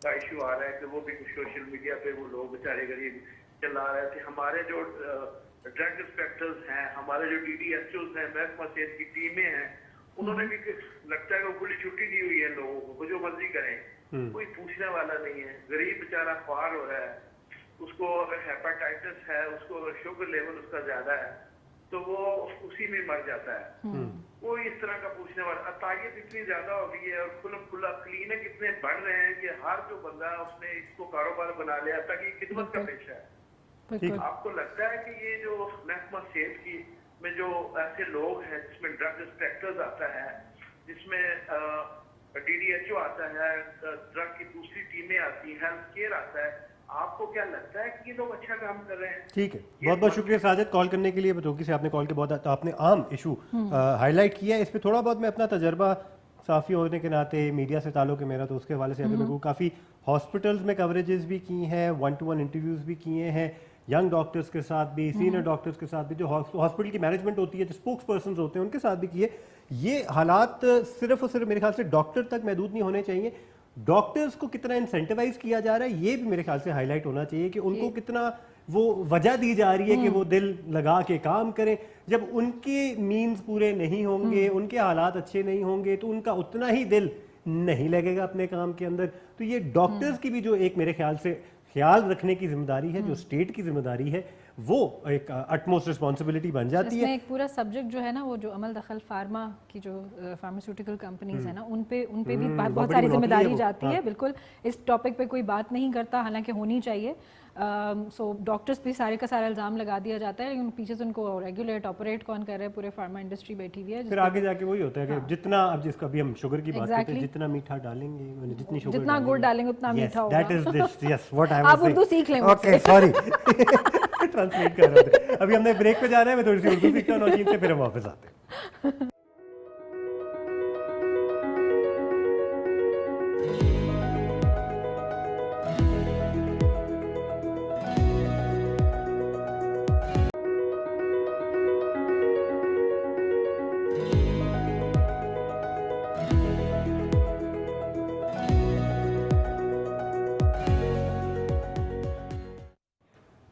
Speaker 3: का इशू आ रहा है कि वो भी कुछ सोशल मीडिया पे वो लोग बेचारे गरीब चला रहे थे। हमारे जो ड्रग इंस्पेक्टर्स हैं, हमारे जो DDSOs हैं, महकमा सेहत की टीमें हैं, उन्होंने भी लगता है कि खुली छुट्टी दी हुई है लोगों को, जो मर्जी करें, कोई पूछने वाला नहीं है। गरीब बेचारा ख्वार हो रहा है, उसको अगर हेपेटाइटिस है, उसको अगर शुगर लेवल उसका ज्यादा है तो वो उसी में मर जाता है। वो इस तरह का पूछने वाला। अतायत इतनी ज्यादा हो गई है और खुला क्लिनिक इतने बढ़ रहे हैं कि हर जो बंदा है उसने इसको कारोबार बना लिया ताकि खिदमत का पेशा है। आपको लगता है कि ये जो महकमा सेहत की में जो ऐसे लोग हैं जिसमें ड्रग इंस्पेक्टर्स आता है, जिसमें DDHO आता है, ड्रग की दूसरी टीमें आती हैं, हेल्थ केयर आता है, आपको क्या लगता है कि ये लोग अच्छा काम कर रहे हैं?
Speaker 1: ठीक है, बहुत बहुत शुक्रिया साजिद कॉल करने के लिए। बतौकी से आपने कॉल के बहुत तो आपने आम इशू हाईलाइट किया है। इस पे थोड़ा बहुत मैं अपना तजर्बा साफ़ी होने के नाते मीडिया से ताल्लुक है मेरा, तो उसके हवाले से अगर मेरे को काफ़ी हॉस्पिटल्स में कवरेजेस भी की हैं, 1-to-1 इंटरव्यूज़ भी किए हैं, यंग डॉक्टर्स के साथ भी, सीनियर डॉक्टर्स के साथ भी, जो हॉस्पिटल की मैनेजमेंट होती है, जो स्पोक्स पर्सन होते हैं, उनके साथ भी किए। ये हालात सिर्फ और सिर्फ मेरे ख्याल से डॉक्टर तक महदूद नहीं होने चाहिए, डॉक्टर्स को कितना इंसेंटिवाइज किया जा रहा है ये भी मेरे ख्याल से हाईलाइट होना चाहिए कि उनको कितना वो वजह दी जा रही है कि वो दिल लगा के काम करें। जब उनके मीन्स पूरे नहीं होंगे, उनके हालात अच्छे नहीं होंगे, तो उनका उतना ही दिल नहीं लगेगा अपने काम के अंदर। तो ये डॉक्टर्स की भी जो एक मेरे ख्याल से ख्याल रखने की जिम्मेदारी है, जो स्टेट की जिम्मेदारी है, वो एक अटमोस्ट रिस्पॉन्सिबिलिटी बन जाती है।
Speaker 2: एक पूरा सब्जेक्ट जो है ना, वो जो अमल दखल फार्मा की जो फार्मास्यूटिकल कंपनीज है ना, उन पे भी बहुत सारी जिम्मेदारी जाती है। बिल्कुल इस टॉपिक पे कोई बात नहीं करता, हालांकि होनी चाहिए। सो डॉक्टर्स पे सारे का सारा इल्ज़ाम लगा दिया जाता है, लेकिन पीछे से उनको रेगुलेट ऑपरेट कौन कर रहा है? पूरे फार्मा इंडस्ट्री बैठी हुई है।
Speaker 1: फिर आगे जाके वही होता है कि जितना अब जिसका भी हम शुगर की बात करते हैं, जितना मीठा डालेंगे, जितनी शुगर
Speaker 2: जितना गुड़ डालेंगे उतना मीठा होगा।
Speaker 1: That is this, yes what I was
Speaker 2: आप उर्दू सीख लें।
Speaker 1: ओके सॉरी, ट्रांसलेट कर रहे थे। अभी हमने ब्रेक पे जाना है, मैं थोड़ी सी उर्दू सीखता हूं नौशीन से, फिर हम वापस आते हैं।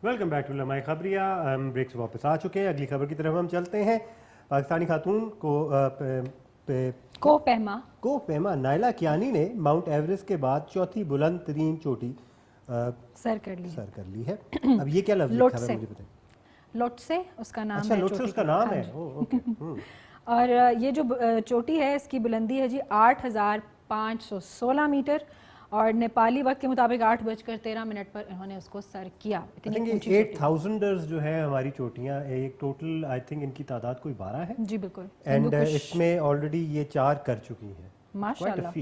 Speaker 1: वेलकम बैक टू लम्हाए खबरिया। हम ब्रेक से वापस आ चुके हैं, अगली खबर की तरफ हम चलते हैं। पाकिस्तानी खातून को पहमा नायला कियानी ने माउंट एवरेस्ट के बाद चौथी बुलंद तरीन चोटी सर कर ली है। अब ये क्या लफ्ज़ लिखा है मुझे बताइए।
Speaker 2: लोटसे उसका नाम है।
Speaker 1: अच्छा, लोटसे उसका नाम है। ओके।
Speaker 2: और ये जो चोटी है इसकी बुलंदी है जी 8,516 मीटर और नेपाली वक्त के मुताबिक 8:13 पर इन्होंने उसको सर किया।
Speaker 1: इतनी ऊंची 8,000ers जो है हमारी चोटियां, एक टोटल आई थिंक इनकी तादाद कोई 12 है
Speaker 2: जी बिल्कुल।
Speaker 1: एंड इसमें ऑलरेडी ये 4 कर चुकी हैं
Speaker 2: माशाल्लाह।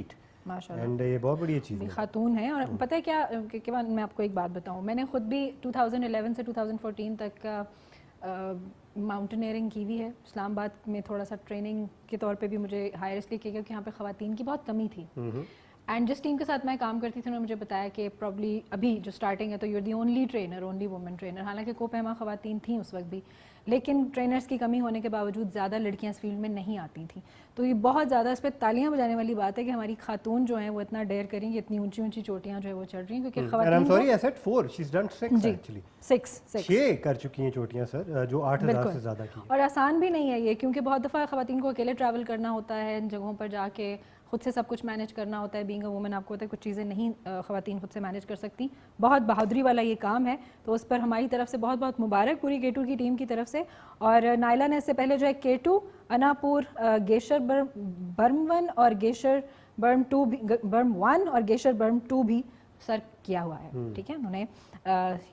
Speaker 1: एंड ये बहुत बड़ी चीज़ है।
Speaker 2: खातून है। और पता है क्या कि मैं आपको एक बात बताऊं, मैंने खुद भी 2011 से 2014 तक माउंटेनियरिंग की हुई है। इस्लामाबाद में थोड़ा सा ट्रेनिंग के तौर पे भी मुझे हायर इसलिए किया क्योंकि यहाँ पे ख़वातीन की बहुत कमी थी। एंड जिस टीम के साथ मैं काम करती थी उन्होंने मुझे बताया कि प्रॉब्ली अभी जो स्टार्टिंग है तो you're the only trainer, only women trainer. हालांकि कोपहमा ख़वातीन थी उस वक्त भी, لیکن ٹرینرز کی کمی ہونے کے باوجود زیادہ لڑکیاں اس فیلڈ میں نہیں آتی تھیں. تو یہ بہت زیادہ اس پہ تالیاں بجانے والی بات ہے کہ ہماری خاتون جو ہیں وہ اتنا ڈیئر کریں گے, اتنی اونچی اونچی چوٹیاں جو ہے وہ چڑھ رہی ہیں, کیونکہ خواتین
Speaker 1: 6 کر چکی ہیں چوٹیاں سر, جو 8000 سے زیادہ کی.
Speaker 2: اور آسان بھی نہیں ہے یہ, کیونکہ بہت دفعہ خواتین کو اکیلے ٹریول کرنا ہوتا ہے, ان جگہوں پر جا کے خود سے سب کچھ مینیج کرنا ہوتا ہے. بینگ اے وومن آپ کو ہوتا ہے کچھ چیزیں نہیں خواتین خود سے مینیج کر سکتی. بہت بہادری والا یہ کام ہے, تو اس پر ہماری طرف سے بہت بہت مبارک پوری K2 کی ٹیم کی طرف سے. اور نائلہ نے اس سے پہلے جو ہے K2, اناپور, گیشر برم 1 اور گیشر برم 2 برم 1 اور گیشر برم 2 بھی سر کیا ہوا ہے. ٹھیک ہے, انہوں نے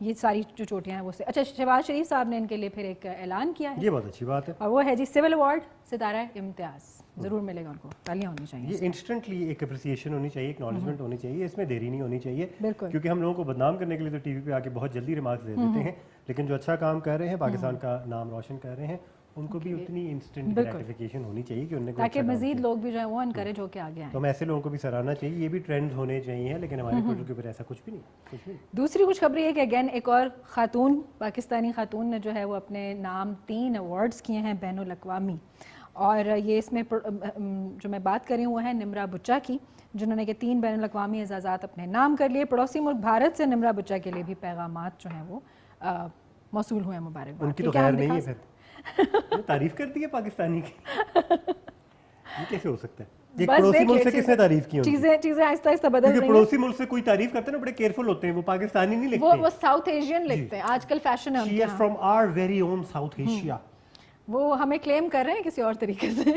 Speaker 2: یہ ساری جو چوٹیاں ہیں وہ سے. اچھا, شہباز شریف صاحب نے ان کے لیے پھر ایک اعلان کیا ہے,
Speaker 1: یہ بہت اچھی بات ہے,
Speaker 2: اور وہ ہے جی سول ایوارڈ ستارہ امتیاز. ضرور ملے گا ان کو, تالیاں ہونی چاہیے.
Speaker 1: یہ انسٹنٹلی ایک اپریسیشن ہونی چاہیے, اکنالجمنٹ ہونی چاہیے, اس میں دیری نہیں ہونی چاہیے.
Speaker 2: بالکل,
Speaker 1: کیونکہ ہم لوگوں کو بدنام کرنے کے لیے تو ٹی وی پہ آ کے بہت جلدی ریمارکس دے دیتے ہیں, لیکن جو اچھا کام کر رہے ہیں, پاکستان کا نام روشن کر رہے ہیں, ان کو بھی اتنی انسٹنٹ گریٹیفیکیشن ہونی چاہیے کہ انہیں
Speaker 2: تاکہ مزید لوگ بھی جو ہیں وہ انکریج ہو کے آگے آئیں.
Speaker 1: تو ہمیں ایسے لوگوں کو بھی سراہنا چاہیے, یہ بھی ٹرینڈز ہونے چاہیے, لیکن ہمارے پروڈکٹ کے اوپر ایسا کچھ بھی نہیں.
Speaker 2: دوسری خوشخبری ہے کہ اگین ایک اور خاتون, پاکستانی خاتون نے جو ہے وہ اپنے نام 3 ایوارڈز کیے ہیں بین الاقوامی. اور یہ اس میں جو میں بات کر رہی ہوں وہ ہے نمرا بچا کی, جنہوں نے کہ 3 بین الاقوامی اعزازات اپنے نام کر لیے. پڑوسی ملک بھارت سے نمرا بچا کے لیے بھی پیغامات جو ہیں وہ موصول ہوئے ہیں. مبارکباد.
Speaker 1: ان کی تو خیر نہیں ہے پھر, تعریف کرتی ہے پاکستانی کی, یہ کیسے ہو سکتا ہے؟ ایک پڑوسی ملک سے کس نے تعریف کی؟
Speaker 2: چیزیں آہستہ آہستہ بدل رہی ہیں.
Speaker 1: پڑوسی ملک سے کوئی تعریف کرتے ہیں نا, بڑے کیئرفل ہوتے ہیں, وہ پاکستانی نہیں لکھتے,
Speaker 2: وہ ساؤتھ ایشین لکھتے ہیں. آج کل فیشن ہے.
Speaker 1: She is from our very own South Asia.
Speaker 2: وہ ہمیں کلیم کر رہے ہیں کسی اور طریقے سے.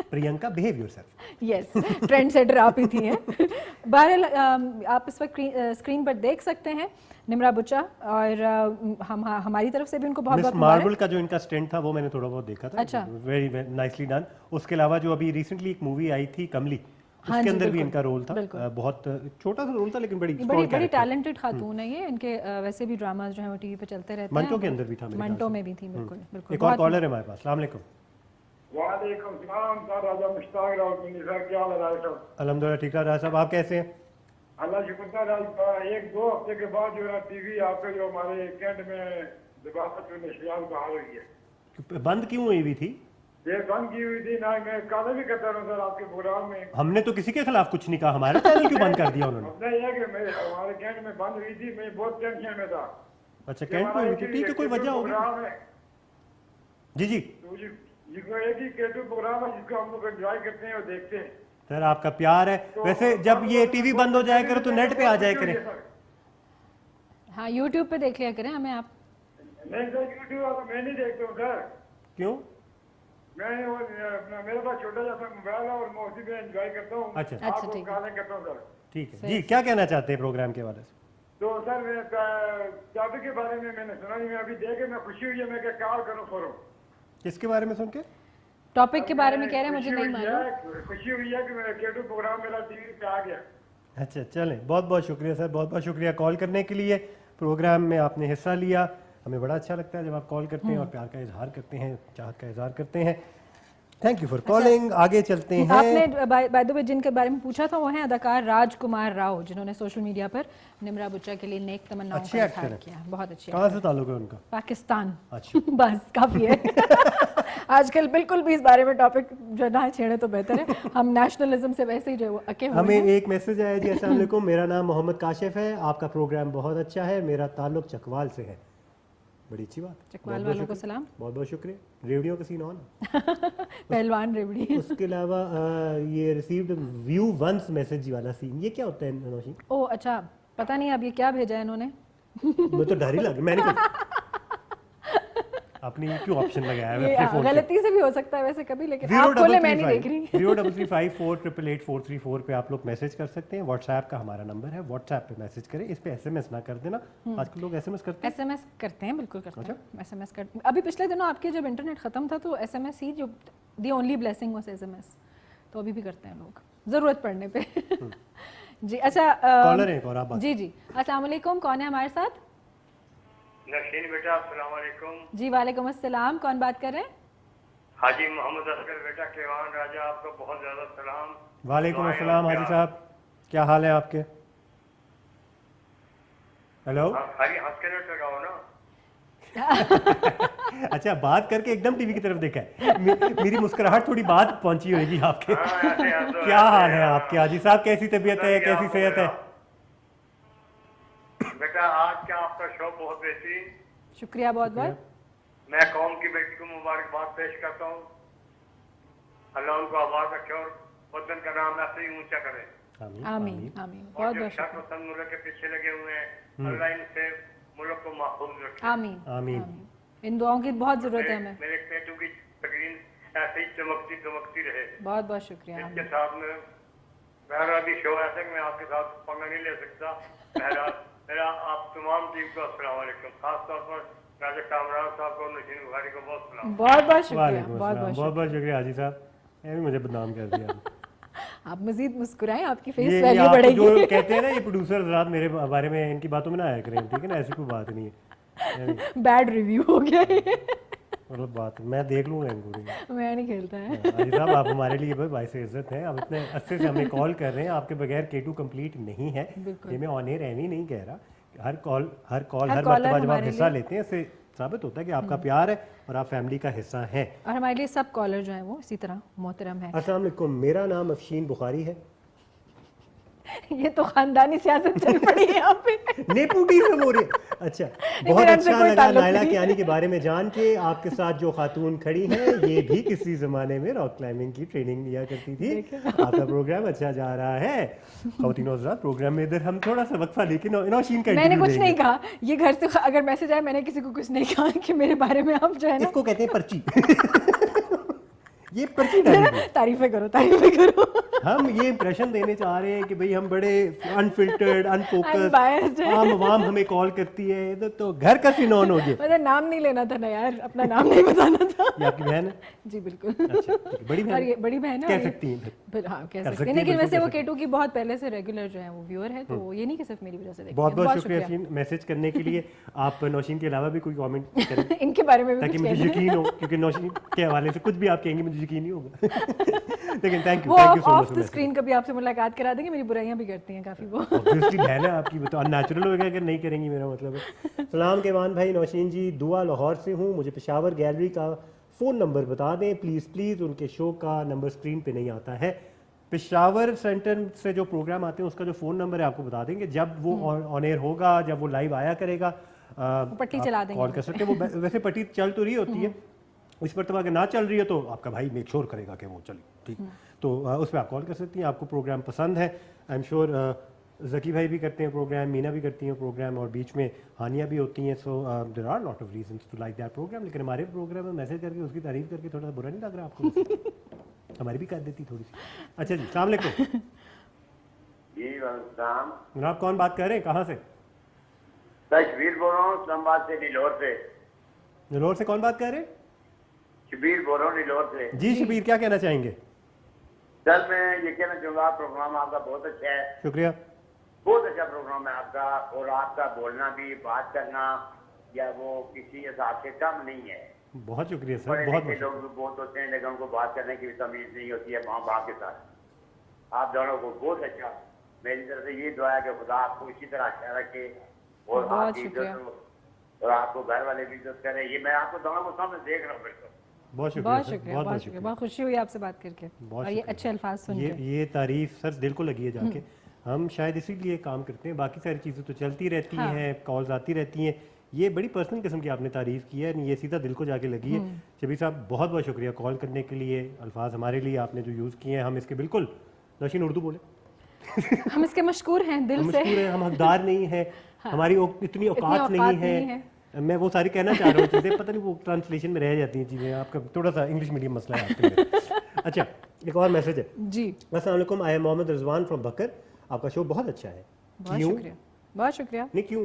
Speaker 1: Priyanka behave yourself.
Speaker 2: یس, ٹرینڈ سیٹر آپ ہی تھی ہیں. بہرحال آپ اس وقت اسکرین پر دیکھ سکتے ہیں نمرا بچا, اور ہماری طرف سے بھی ان کو بہت بہت
Speaker 1: مس مارول کا جو ان کا اسٹینڈ تھا وہ میں نے تھوڑا بہت دیکھا تھا.
Speaker 2: اچھا,
Speaker 1: ویری نائسلی ڈن. اس کے علاوہ جو ابھی ریسنٹلی ایک مووی آئی تھی کملی, اس کے اندر بھی ان کا رول تھا, بہت چھوٹا سا رول تھا لیکن بڑی
Speaker 2: ٹیلنٹڈ خاتون ہے یہ. ان کے ویسے بھی ڈراماز جو ہیں وہ ٹی وی پہ چلتے رہتے ہیں.
Speaker 1: منٹو کے اندر بھی تھا,
Speaker 2: منٹو میں بھی تھی. بالکل بالکل.
Speaker 1: ایک اور کالر ہے ہمارے پاس. السلام علیکم.
Speaker 3: وعلیکم السلام سر, راجہ مشتاق راؤ سر, کیا حال ہے سر؟
Speaker 1: الحمدللہ ٹھیک ٹھاک. راج صاحب آپ کیسے ہیں؟
Speaker 3: اللہ شکر سر. 1-2 ہفتے کے بعد جو ہے ٹی وی آپ کا جو ہمارے کینٹ میں ذباحت نشریات بحال ہوئی ہے.
Speaker 1: بند کیوں ہوئی ہوئی تھی؟
Speaker 3: یہ بند کی ہوئی تھی نا, میں کالر بھی کرتا رہا سر آپ کے پروگرام میں.
Speaker 1: ہم نے تو کسی کے خلاف کچھ نہیں کہا, ہمارا چینل کیوں بند کر دیا انہوں نے؟
Speaker 3: اپنا یہ کہ ہمارے کینٹ میں بند ہوئی تھی, میں بہت ٹینشن میں تھا.
Speaker 1: اچھا, کینٹ میں ہوئی تھی, ٹھیک ہے, کوئی وجہ ہوگی. جی جی,
Speaker 3: جس کو ایک ہی K2 پروگرام ہے جس کو ہم لوگ انجوائے کرتے ہیں اور دیکھتے ہیں.
Speaker 1: سر آپ کا پیار ہے. ویسے جب یہ ٹی وی بند ہو جائے کرے تو نیٹ پہ آ جائے کریں.
Speaker 2: ہاں, یوٹیوب پہ دیکھ لیا کریں ہمیں آپ.
Speaker 3: نہیں سر, یوٹیوب میں نہیں دیکھتا ہوں سر.
Speaker 1: کیوں؟
Speaker 3: میں میرے پاس چھوٹا جیسا موبائل ہے اور میں اسی پہ انجوائے کرتا ہوں.
Speaker 1: اچھا,
Speaker 3: آپ کو کالیں کرتا ہوں سر.
Speaker 1: ٹھیک ہے جی, کیا کہنا چاہتے ہیں پروگرام کے حوالے سے؟
Speaker 3: تو سر ٹاپک کے بارے میں نے سنا نہیں, میں ابھی دیکھ کے میں خوشی ہوئی ہے, میں کہ کال کروں فوروں.
Speaker 1: کس کے بارے میں سن کے؟
Speaker 2: ٹاپک کے بارے میں کہہ رہے ہیں, مجھے نہیں معلوم.
Speaker 3: خوشی ہوئی ہے کہ میرا K2 پروگرام میرا ٹی وی پہ آ گیا.
Speaker 1: اچھا چلیں, بہت بہت شکریہ سر, بہت بہت شکریہ کال کرنے کے لیے. پروگرام میں آپ نے حصہ لیا, ہمیں بڑا اچھا لگتا ہے جب آپ کال کرتے ہیں اور پیار کا اظہار کرتے ہیں, چاہت کا اظہار کرتے ہیں. Thank you for calling. آگے چلتے ہیں.
Speaker 2: آپ نے بائی دی وے جن کے بارے میں پوچھا تھا وہ ہیں اداکار راج کمار راؤ, جنہوں نے سوشل میڈیا پر نمرا بچا کے لیے نیک تمناؤں کا اظہار کیا. بہت اچھے.
Speaker 1: کہاں سے تعلق ہے ان کا؟
Speaker 2: پاکستان.
Speaker 1: اچھا,
Speaker 2: بس کافی ہے. آج کل بالکل بھی اس بارے میں ٹاپک جو نہ چھیڑے تو بہتر ہے. ہم نیشنلزم سے ویسے ہی جو ہے وہ اکے ہوئے ہیں.
Speaker 1: ہمیں ایک میسج آیا جی, السلام علیکم, میرا نام محمد کاشف ہے, آپ کا پروگرام بہت اچھا ہے, میرا تعلق چکوال سے ہے. بڑی اچھی بات.
Speaker 2: چکوال والوں کو سلام.
Speaker 1: بہت بہت شکریہ. ریوڑیوں کا سین آن.
Speaker 2: پہلوان ریوڑی.
Speaker 1: اس کے علاوہ یہ ریسیوڈ ویو ونس میسج والا سین, یہ کیا ہوتا ہے نوشین؟
Speaker 2: او اچھا, پتہ نہیں اب یہ کیا بھیجا ہے انہوں نے.
Speaker 1: مجھے تو ڈر ہی لگا, میں نے آپ نے کیوں آپشن لگایا ہے اپنے فون پہ؟
Speaker 2: غلطی سے بھی ہو سکتا ہے ویسے کبھی, لیکن آپ کھولے میں نہیں دیکھ رہی.
Speaker 1: 03354888434 پہ آپ لوگ میسج کر سکتے ہیں. واٹس ایپ کا ہمارا نمبر ہے, واٹس ایپ پہ میسج کریں. اس پہ ایس ایم ایس نہ کر دینا, آج کل لوگ ایس ایم ایس کرتے ہیں.
Speaker 2: ایس ایم ایس کرتے ہیں, بالکل کرتے ہیں. ایس ایم ایس کرتے ہیں. ابھی پچھلے دنوں آپ کے جب انٹرنیٹ ختم تھا تو ایس ایم ایس ہی جو the only blessing was S M S, تو ابھی بھی کرتے ہیں لوگ ضرورت پڑنے پہ. جی اچھا,
Speaker 1: کالر ہیں اور آپ.
Speaker 2: جی جی, السلام علیکم, کون ہے ہمارے ساتھ؟
Speaker 3: نشین بیٹا, السلام علیکم.
Speaker 2: جی وعلیکم السلام, کون بات کر رہے ہیں؟
Speaker 3: حاجی محمد اصغر بیٹا کیوان راجہ, آپ کو بہت زیادہ سلام.
Speaker 1: وعلیکم السلام حاجی صاحب, کیا حال ہے آپ کے؟ ہیلو,
Speaker 3: حاجی ہنس کے نہ لگاؤ نا.
Speaker 1: अच्छा, बात करके एकदम टीवी की तरफ देखा है। मेरी मुस्कुराहट थोड़ी बात पहुंची होगी आपके। क्या हाल है आपके हाजी साहब, कैसी तबीयत है, कैसी सेहत है?
Speaker 3: बेटा आज का आपका शो बहुत बेहतरीन,
Speaker 2: शुक्रिया बहुत बहुत।
Speaker 3: मैं कौम की बेटी को मुबारकबाद पेश करता हूँ। अल्लाह उनको आवाज रखे और वतन का नाम ऐसे ही ऊंचा करे।
Speaker 2: आमीन आमीन। बहुत
Speaker 3: और जो
Speaker 2: बहुत
Speaker 3: शक पसंद मुल्क के पीछे लगे हुए हैं, अल्लाह इनसे मुल्क को महफूज रखे।
Speaker 2: आमीन
Speaker 1: आमीन।
Speaker 2: इन दुआओं की बहुत जरूरत है हमें।
Speaker 3: मेरे पेटू की तकरीन ऐसे ही चमकती रहे।
Speaker 2: बहुत बहुत शुक्रिया।
Speaker 3: इसके साथ में मेरा भी शो ऐसा कि मैं आपके साथ पंगा नहीं ले सकता। मेरा आप तमाम टीम को अस्सलाम वालेकुम, खास तौर पर राजा कामरान साहब को, नशीन बुखारी को बहुत सलाम।
Speaker 2: बहुत बहुत शुक्रिया।
Speaker 1: वालेकुम अस्सलाम, बहुत बहुत शुक्रिया हाजी साहब, ये भी मुझे बदनाम कर दिया।
Speaker 2: आप मजीद मुस्कुराएं, आपकी फेस
Speaker 1: ये
Speaker 2: वैल्यू
Speaker 1: आप
Speaker 2: बढ़ेगी।
Speaker 1: जो कहते हैं ना, ये प्रोड्यूसर हज़रात मेरे बारे में इनकी बातों में ना आया करें, ठीक है ना, ऐसी कोई बात नहीं है।
Speaker 2: बैड रिव्यू हो गया ये।
Speaker 1: मतलब बात मैं देख लूँगा इनको।
Speaker 2: मैं नहीं खेलता है।
Speaker 1: हाजी साहब आप हमारे लिए भाई बाइस इज्जत हैं, आप इतने अच्छे से हमें कॉल कर रहे हैं, आपके बगैर K2 कंप्लीट नहीं है। ये मैं ऑन एयर एवी नहीं कह रहा, हर मर्तबा जब आप हिस्सा लेते हैं इससे साबित होता है कि आपका प्यार है और आप फैमिली का हिस्सा हैं।
Speaker 2: और हमारे लिए सब कॉलर जो हैं वो इसी तरह मोहतरम है।
Speaker 1: अस्सलाम वालेकुम, मेरा नाम अफशीन बुखारी है।
Speaker 2: ये तो खानदानी सियासत चल पड़ी है यहाँ पे।
Speaker 1: नेपोटिज्म हो रही है। अच्छा, बहुत अच्छा लगा नायला कियानी के बारे में जान के। आपके साथ जो खातून खड़ी हैं ये भी किसी जमाने में रॉक क्लाइंबिंग की ट्रेनिंग लिया करती थी। आपका प्रोग्राम अच्छा जा रहा है। ख़वातीन हज़रात, प्रोग्राम में इधर हम थोड़ा सा वक्फा लेके नौशीन का
Speaker 2: मैंने कुछ नहीं कहा, ये घर से अगर मैसेज आया, मैंने किसी को कुछ नहीं कहा कि मेरे बारे में आप जो है ना,
Speaker 1: इसको कहते हैं पर्ची। ये पर्ची डाली
Speaker 2: तारीफें करो।
Speaker 1: हम ये इंप्रेशन देने चाह रहे हैं कि भाई हम बड़े अनफिल्टर्ड,
Speaker 2: Unbiased
Speaker 1: अनफोकस्ड,
Speaker 2: है।
Speaker 1: आम आवाम हमें कॉल करती है, तो घर का सिनोन हो गया।
Speaker 2: मतलब नाम नहीं लेना था ना यार, अपना नाम नहीं बताना था।
Speaker 1: ये आपकी बहन है?
Speaker 2: जी बिल्कुल।
Speaker 1: अच्छा, ठीक है, बड़ी बहन
Speaker 2: और ये बड़ी बहन है।
Speaker 1: कह
Speaker 2: और ये-
Speaker 1: सकती हैं
Speaker 2: फिर हाँ कह
Speaker 1: कर
Speaker 2: सकते
Speaker 1: सकती
Speaker 2: हैं,
Speaker 1: हैं,
Speaker 2: लेकिन वैसे
Speaker 1: बिल्कुल
Speaker 2: वो
Speaker 1: कह
Speaker 2: K2 की बहुत पहले से रेगुलर जो है वो व्यूअर है, तो ये नहीं कि सिर्फ मेरी वजह से देखते
Speaker 1: बहुत
Speaker 2: हैं।
Speaker 1: बहुत शुक्रिया यकीन मैसेज करने के लिए। आप नौशीन के अलावा भी कोई कमेंट करें
Speaker 2: इनके बारे में भी
Speaker 1: ताकि
Speaker 2: कुछ
Speaker 1: मुझे
Speaker 2: कहना है।
Speaker 1: यकीन हो, क्योंकि नौशीन के हवाले से कुछ भी आप कहेंगे मुझे यकीन नहीं होगा। लेकिन थैंक यू
Speaker 2: वो
Speaker 1: सो
Speaker 2: ऑफ द
Speaker 1: मच।
Speaker 2: स्क्रीन कभी आपसे मुलाकात करा देंगे, मेरी बुराइयां भी करती हैं काफी वो।
Speaker 1: ऑब्वियसली बहन है आपकी, तो अननेचुरल होगा अगर नहीं करेंगी, मेरा मतलब है। सलाम केवान भाई, नौशीन जी दुआ लाहौर से हूँ, मुझे पेशावर गैलरी का फ़ोन नंबर बता दें प्लीज़। उनके शो का नंबर स्क्रीन पे नहीं आता है। पेशावर सेंटर से जो प्रोग्राम आते हैं उसका जो फ़ोन नंबर है आपको बता देंगे, जब वो ऑन एयर होगा, जब वो लाइव आया करेगा,
Speaker 2: पट्टी चला देंगे
Speaker 1: कॉल कर सकते हैं। वो वैसे पट्टी चल तो रही होती है, इस पर अगर ना चल रही है तो आपका भाई मेक श्योर करेगा कि वो चले, ठीक। तो उस पर आप कॉल कर सकती हैं। आपको प्रोग्राम पसंद है, आई एम श्योर ज़की भाई भी करते हैं प्रोग्राम, मीना भी करती हैं प्रोग्राम, और बीच में हानिया भी होती हैं। So there are lot of reasons to like that program. लेकिन हमारे प्रोग्राम में मैसेज करके उसकी तारीफ करके थोड़ा सा बुरा नहीं लग रहा आपको? हमारी भी कर देती थोड़ी सी। अच्छा जी, अस्सलाम वालेकुम।
Speaker 3: जी वालेकुम।
Speaker 1: जनाब कौन बात कर रहे हैं, कहाँ से?
Speaker 3: शबीर बोल रहा हूँ इस्लामाबाद से, नीलोर से।
Speaker 1: नीलोर से कौन बात कर रहे हैं?
Speaker 3: शबीर बोल रहा हूँ नीलोर से।
Speaker 1: जी शबीर, क्या कहना चाहेंगे?
Speaker 3: सर मैं ये कहना चाहूँगा प्रोग्राम आपका बहुत अच्छा है,
Speaker 1: शुक्रिया।
Speaker 3: बहुत अच्छा प्रोग्राम है आपका, और आपका बोलना भी, बात करना या वो किसी हिसाब से कम नहीं है।
Speaker 1: बहुत शुक्रिया सर,
Speaker 3: बड़े
Speaker 1: बहुत
Speaker 3: लिखे लोग भी बहुत होते हैं लेकिन उनको बात करने की भी तमीज नहीं होती है माँ बाप के साथ। आप दोनों को बहुत अच्छा, मेरी तरफ से ये दुआ है कि खुदा आपको इसी तरह अच्छा रखे और
Speaker 2: बहुत
Speaker 3: आपकी
Speaker 2: शुक्रिया।
Speaker 3: इज्जत हो और आपको घर वाले भी इज्जत करें। ये मैं आपको दोनों को सामने देख रहा हूँ बिल्कुल।
Speaker 1: बहुत शुक्रिया
Speaker 2: बहुत
Speaker 1: सर,
Speaker 2: शुक्रिया, बहुत शुक्रिया, बहुत खुशी हुई आपसे बात करके
Speaker 1: बहुत
Speaker 2: और ये
Speaker 1: शुक्रिया।
Speaker 2: अच्छे अल्फाज सुन के।
Speaker 1: ये तारीफ सर दिल को लगी है जाके। हम शायद इसीलिए काम करते हैं, बाकी सारी चीज़ें तो चलती रहती हैं, कॉल्स आती रहती हैं। ये बड़ी पर्सनल किस्म की आपने तारीफ की है, ये सीधा दिल को जाके लगी है। शबीर साहब बहुत बहुत शुक्रिया कॉल करने के लिए, अल्फाज हमारे लिए आपने जो यूज़ किए हैं, हम इसके बिल्कुल नौशीन उर्दू बोले
Speaker 2: हम इसके मशकूर हैं दिल से।
Speaker 1: मशहूर है, हम हकदार नहीं है, हमारी इतनी औकात नहीं है। मैं वो सारी कहना चाह रहा हूँ चीज़ें, पता नहीं वो ट्रांसलेशन में रह जाती हैं चीज़ें। आपका थोड़ा सा इंग्लिश मीडियम मसला है आपके लिए। अच्छा, एक और मैसेज है
Speaker 2: जी।
Speaker 1: अस्सलाम वालेकुम, I am Mohammad Rizwan from Bakar. आपका शो बहुत अच्छा है।
Speaker 2: बहुत
Speaker 1: क्यों?
Speaker 2: शुक्रिया, बहुत शुक्रिया।
Speaker 1: नहीं क्यों?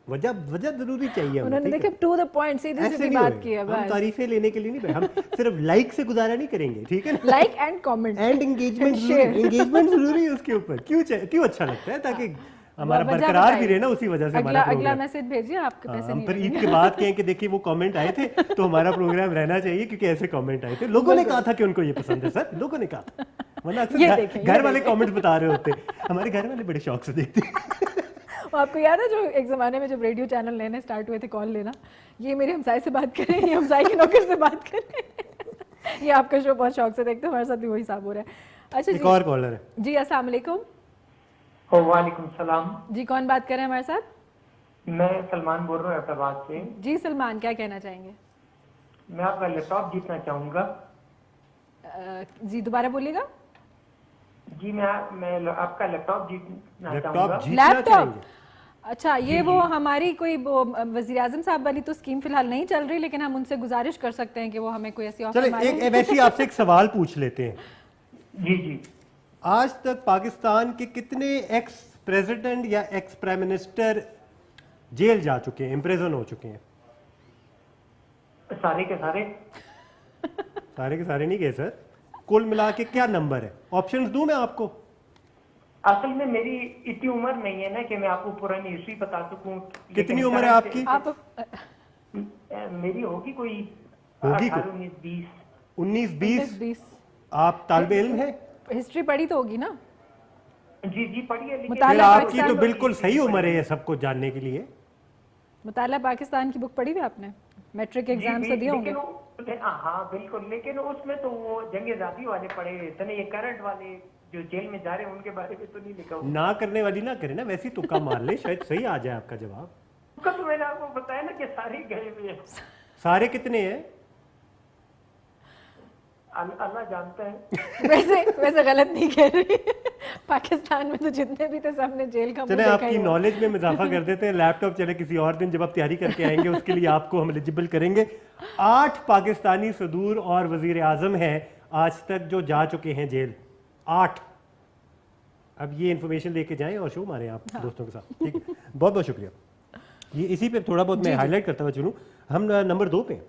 Speaker 1: वजह जरूरी चाहिए हमें,
Speaker 2: उन्होंने
Speaker 1: ठीक है?
Speaker 2: देखा टू द पॉइंट, सीधी
Speaker 1: ऐसे
Speaker 2: सीधी
Speaker 1: नहीं
Speaker 2: बात
Speaker 1: होएगा।
Speaker 2: की है
Speaker 1: हम
Speaker 2: बस।
Speaker 1: तारीफें लेने के लिए नहीं, हम सिर्फ लाइक से गुजारा नहीं करेंगे, ठीक है ना?
Speaker 2: Like and comment
Speaker 1: and engagement जरूरी है उसके ऊपर। क्यों अच्छा लगता है, ताकि हमारा
Speaker 2: वजह
Speaker 1: बरकरार भी
Speaker 2: बताइए।
Speaker 1: रहे ना, उसी वजह से हमारा
Speaker 2: अगला
Speaker 1: प्रोग्राम।
Speaker 2: मैसेज भेजिए, आपके पैसे
Speaker 1: हम
Speaker 2: नहीं
Speaker 1: फिर ईद
Speaker 2: लगेंगे।
Speaker 1: के बाद कहें कि देखिए वो कमेंट आए थे तो हमारा प्रोग्राम रहना चाहिए, क्योंकि ऐसे कमेंट आए थे, लोगों ने कहा था कि उनको ये पसंद है। सर लोगों ने कहा था, वरना
Speaker 2: ये
Speaker 1: अक्सर
Speaker 2: देखें,
Speaker 1: घर वाले कमेंट्स बता रहे होते, हमारे घर वाले बड़े शौक से देखते हैं।
Speaker 2: آپ کو یاد ہے جو ایک زمانے میں جب ریڈیو چینل لینے اسٹارٹ ہوئے تھے کال لینا, یہ میرے ہمسائے سے بات کریں, یہ ہمسائے کے نوکر سے بات کریں. یہ آپ کا شو بہت شوق سے دیکھتے ہیں, ہمارے ساتھ بھی وہی حساب ہو رہا ہے. اچھا
Speaker 1: ایک اور کالر ہے.
Speaker 2: جی السلام علیکم.
Speaker 4: وعلیکم السلام.
Speaker 2: جی کون بات کر رہے ہیں ہمارے ساتھ؟
Speaker 4: میں سلمان بول رہا ہوں حیدرآباد سے.
Speaker 2: جی سلمان, کیا کہنا چاہیں گے؟
Speaker 4: میں آپ کا لیپ ٹاپ جیتنا چاہوں گا.
Speaker 2: جی دوبارہ بولیے گا.
Speaker 4: جی میں آپ کا لیپ ٹاپ جیتنا چاہوں گا.
Speaker 2: لیپ ٹاپ, اچھا یہ وہ ہماری کوئی وزیر اعظم صاحب والی تو اسکیم فی الحال نہیں چل رہی, لیکن ہم ان سے گزارش کر سکتے ہیں کہ وہ ہمیں کوئی ایسی آفر ماریں.
Speaker 1: چلیں ویسے آپ سے ایک سوال پوچھ لیتے ہیں.
Speaker 4: جی جی.
Speaker 1: آج تک پاکستان کے کتنے ایکس پریزیڈنٹ یا ایکس پرائم منسٹر جیل جا چکے ہیں, امپریزن ہو چکے ہیں؟
Speaker 4: سارے کے سارے.
Speaker 1: سارے کے سارے نہیں گئے سر, کل ملا کے کیا نمبر ہے؟ آپشنز دوں میں آپ کو؟
Speaker 4: اصل میں میری اتنی عمر نہیں ہے نا کہ میں آپ کو پرانی ہسٹری بتا سکوں.
Speaker 1: کتنی عمر ہے آپ کی؟
Speaker 4: میری ہوگی کوئی
Speaker 1: 19-20. آپ طالب علم ہیں؟
Speaker 2: ہسٹری پڑھی تو ہوگی نا؟
Speaker 4: جی جی پڑھی ہے.
Speaker 1: پھر آپ کی تو بالکل صحیح عمر ہے یہ سب کو جاننے کے لیے.
Speaker 2: مطالعہ پاکستان کی بک پڑھی ہوئی آپ نے؟ میٹرک ایگزام سے دیے ہوں گے.
Speaker 4: ہاں بالکل, لیکن اس میں تو وہ جنگ آزادی والے پڑھے ہوئے تھے, یہ کرنٹ والے جو جیل میں جا رہے ہیں ان کے بارے میں تو نہیں لکھا ہوا.
Speaker 1: نہ کرنے والی نہ کرے نا, ویسے تکا مار لے, شاید صحیح آ جائے آپ کا جواب.
Speaker 4: تو میں نے آپ کو بتایا نا کہ سارے گئے ہوئے ہیں.
Speaker 1: سارے کتنے ہیں؟
Speaker 4: اللہ جانتا ہے.
Speaker 2: ویسے غلط نہیں کہہ رہی, پاکستان میں تو جتنے بھی تھے سب نے جیل کا.
Speaker 1: چلیں آپ کی نالج میں اضافہ کر دیتے ہیں. لیپ ٹاپ چلے کسی اور دن جب آپ تیاری کر کے آئیں گے اس کے لیے آپ کو ہم ایلیجیبل کریں گے. 8 پاکستانی صدور اور وزیر اعظم ہیں آج تک جو جا چکے ہیں جیل, 8. اب یہ انفارمیشن لے کے جائیں اور شو ماریں آپ دوستوں کے ساتھ, ٹھیک ہے؟ بہت بہت شکریہ. یہ اسی پہ تھوڑا بہت میں ہائی لائٹ کرتا ہوا چلوں. ہم نمبر 2 پہ ہیں.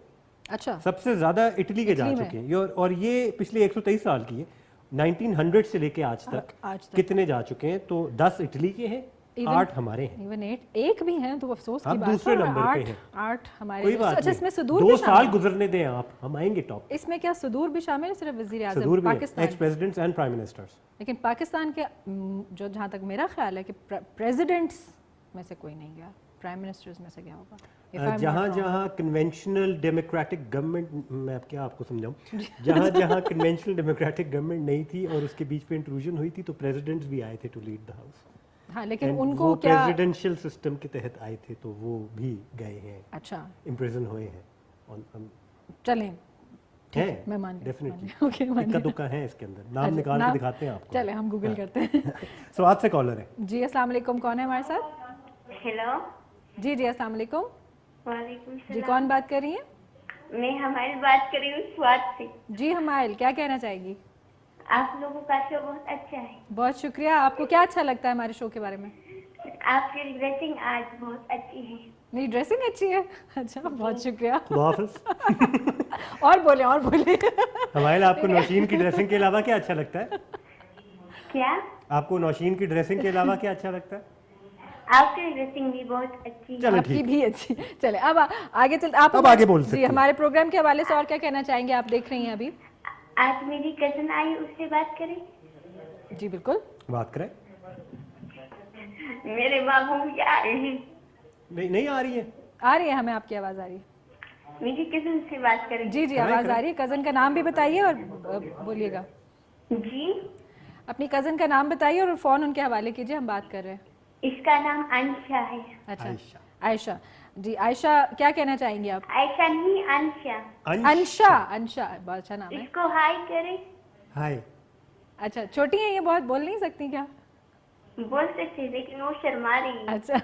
Speaker 2: اچھا,
Speaker 1: سب سے زیادہ اٹلی کے جا چکے ہیں, اور یہ پچھلے 123 سال کی ہے. 1900 سے لے کے آج تک کتنے جا چکے ہیں؟ تو 10 اٹلی کے ہیں, 8 ہمارے ہیں.
Speaker 2: ایون 8 ایک بھی ہیں تو افسوس کی
Speaker 1: آپ
Speaker 2: بات ہے.
Speaker 1: دوسرے نمبر پہ ہیں.
Speaker 2: 8 ہمارے.
Speaker 1: کوئی بات
Speaker 2: اچھا اس میں
Speaker 1: نہیں,
Speaker 2: صدور
Speaker 1: 2 سال گزرنے دیں آپ, ہم آئیں گے ٹاپ.
Speaker 2: اس میں کیا صدور بھی شامل ہے؟ صرف وزیر
Speaker 1: صدور
Speaker 2: اعظم
Speaker 1: بھی
Speaker 2: Pakistan,
Speaker 1: x presidents and prime ministers.
Speaker 2: لیکن پاکستان کے جو جہاں تک میرا خیال ہے کہ پریزیڈنٹس میں سے کوئی نہیں گیا, پرائم منسٹرز میں سے گیا ہوگا.
Speaker 1: جہاں جہاں کنونشنل ڈیموکریٹک گورنمنٹ, میں اب کیا آپ کو سمجھاؤں, جہاں جہاں کنونشنل ڈیموکریٹک گورنمنٹ نہیں تھی اور اس کے بیچ پہ انٹروژن ہوئی تھی تو پریزیڈنٹس بھی آئے تھے ٹو لیڈ دا ہاؤس.
Speaker 2: ہاں لیکن ان کو کیا
Speaker 1: پریزیڈنشل سسٹم کے تحت آئے تھے تو وہ بھی گئے ہیں.
Speaker 2: اچھا,
Speaker 1: امپریزن ہوئے ہیں.
Speaker 2: چلیں
Speaker 1: میں مان ڈیفینیٹلی اکا دکا ہے اس کے اندر, نام نکال کے دکھاتے ہیں آپ کو.
Speaker 2: چلیں ہم گوگل کرتے ہیں.
Speaker 1: سوات سے کالر ہے.
Speaker 2: جی السلام علیکم, کون ہے ہمارے ساتھ؟
Speaker 5: ہیلو.
Speaker 2: جی جی السلام علیکم.
Speaker 5: وعلیکم السلام.
Speaker 2: جی کون بات کر رہی ہیں؟
Speaker 5: میں حمائل بات کر رہی ہوں سوات سے.
Speaker 2: جی حمائل, کیا کہنا چاہے گی؟
Speaker 5: آپ لوگوں کا شو بہت اچھا ہے.
Speaker 2: بہت شکریہ. آپ کو کیا اچھا لگتا ہے ہمارے شو کے بارے میں؟
Speaker 5: آپ کی ڈریسنگ آج بہت اچھی ہے.
Speaker 2: میری ڈریسنگ اچھی ہے؟ اچھا بہت شکریہ.
Speaker 1: خدا حافظ.
Speaker 2: اور بولیں.
Speaker 1: حمائل آپ کو نوشین کی ڈریسنگ کے علاوہ کیا اچھا لگتا ہے؟
Speaker 5: کیا
Speaker 1: آپ کو نوشین کی ڈریسنگ کے علاوہ کیا اچھا لگتا ہے؟
Speaker 5: آپ کی ڈریسنگ بھی بہت اچھی ہے.
Speaker 2: آپ کی بھی اچھی. چلے اب آگے چلتے, آپ
Speaker 1: اب آگے بول سکتے
Speaker 2: ہیں. جی ہمارے پروگرام کے حوالے سے اور کیا کہنا چاہیں گے؟ آپ دیکھ رہی ہیں ابھی.
Speaker 5: آج میری کزن آئی, اس سے بات کریں.
Speaker 2: جی بالکل
Speaker 1: بات کریں.
Speaker 5: میرے ماموں بھی آ رہے ہیں.
Speaker 1: نہیں آ رہی ہے.
Speaker 2: آ رہی ہے, ہمیں آپ کی آواز آ رہی ہے.
Speaker 5: میری کزن سے بات کریں.
Speaker 2: جی جی آواز آ رہی ہے. کزن کا نام بھی بتائیے اور بولیے گا.
Speaker 5: جی
Speaker 2: اپنی کزن کا نام بتائیے اور فون ان کے حوالے کیجیے, ہم بات کر رہے ہیں.
Speaker 5: اس کا نام انشا ہے.
Speaker 2: اچھا عائشہ. جی عائشہ کیا کہنا چاہیں گی آپ؟
Speaker 5: عائشہ نہیں, انشا.
Speaker 2: انشا بہت اچھا نام ہے.
Speaker 5: اس کو ہائی کریں.
Speaker 1: ہائے.
Speaker 2: اچھا چھوٹی ہیں یہ, بہت بول نہیں سکتی کیا؟
Speaker 5: بول سکتے لیکن وہ شرما رہی ہے.
Speaker 2: اچھا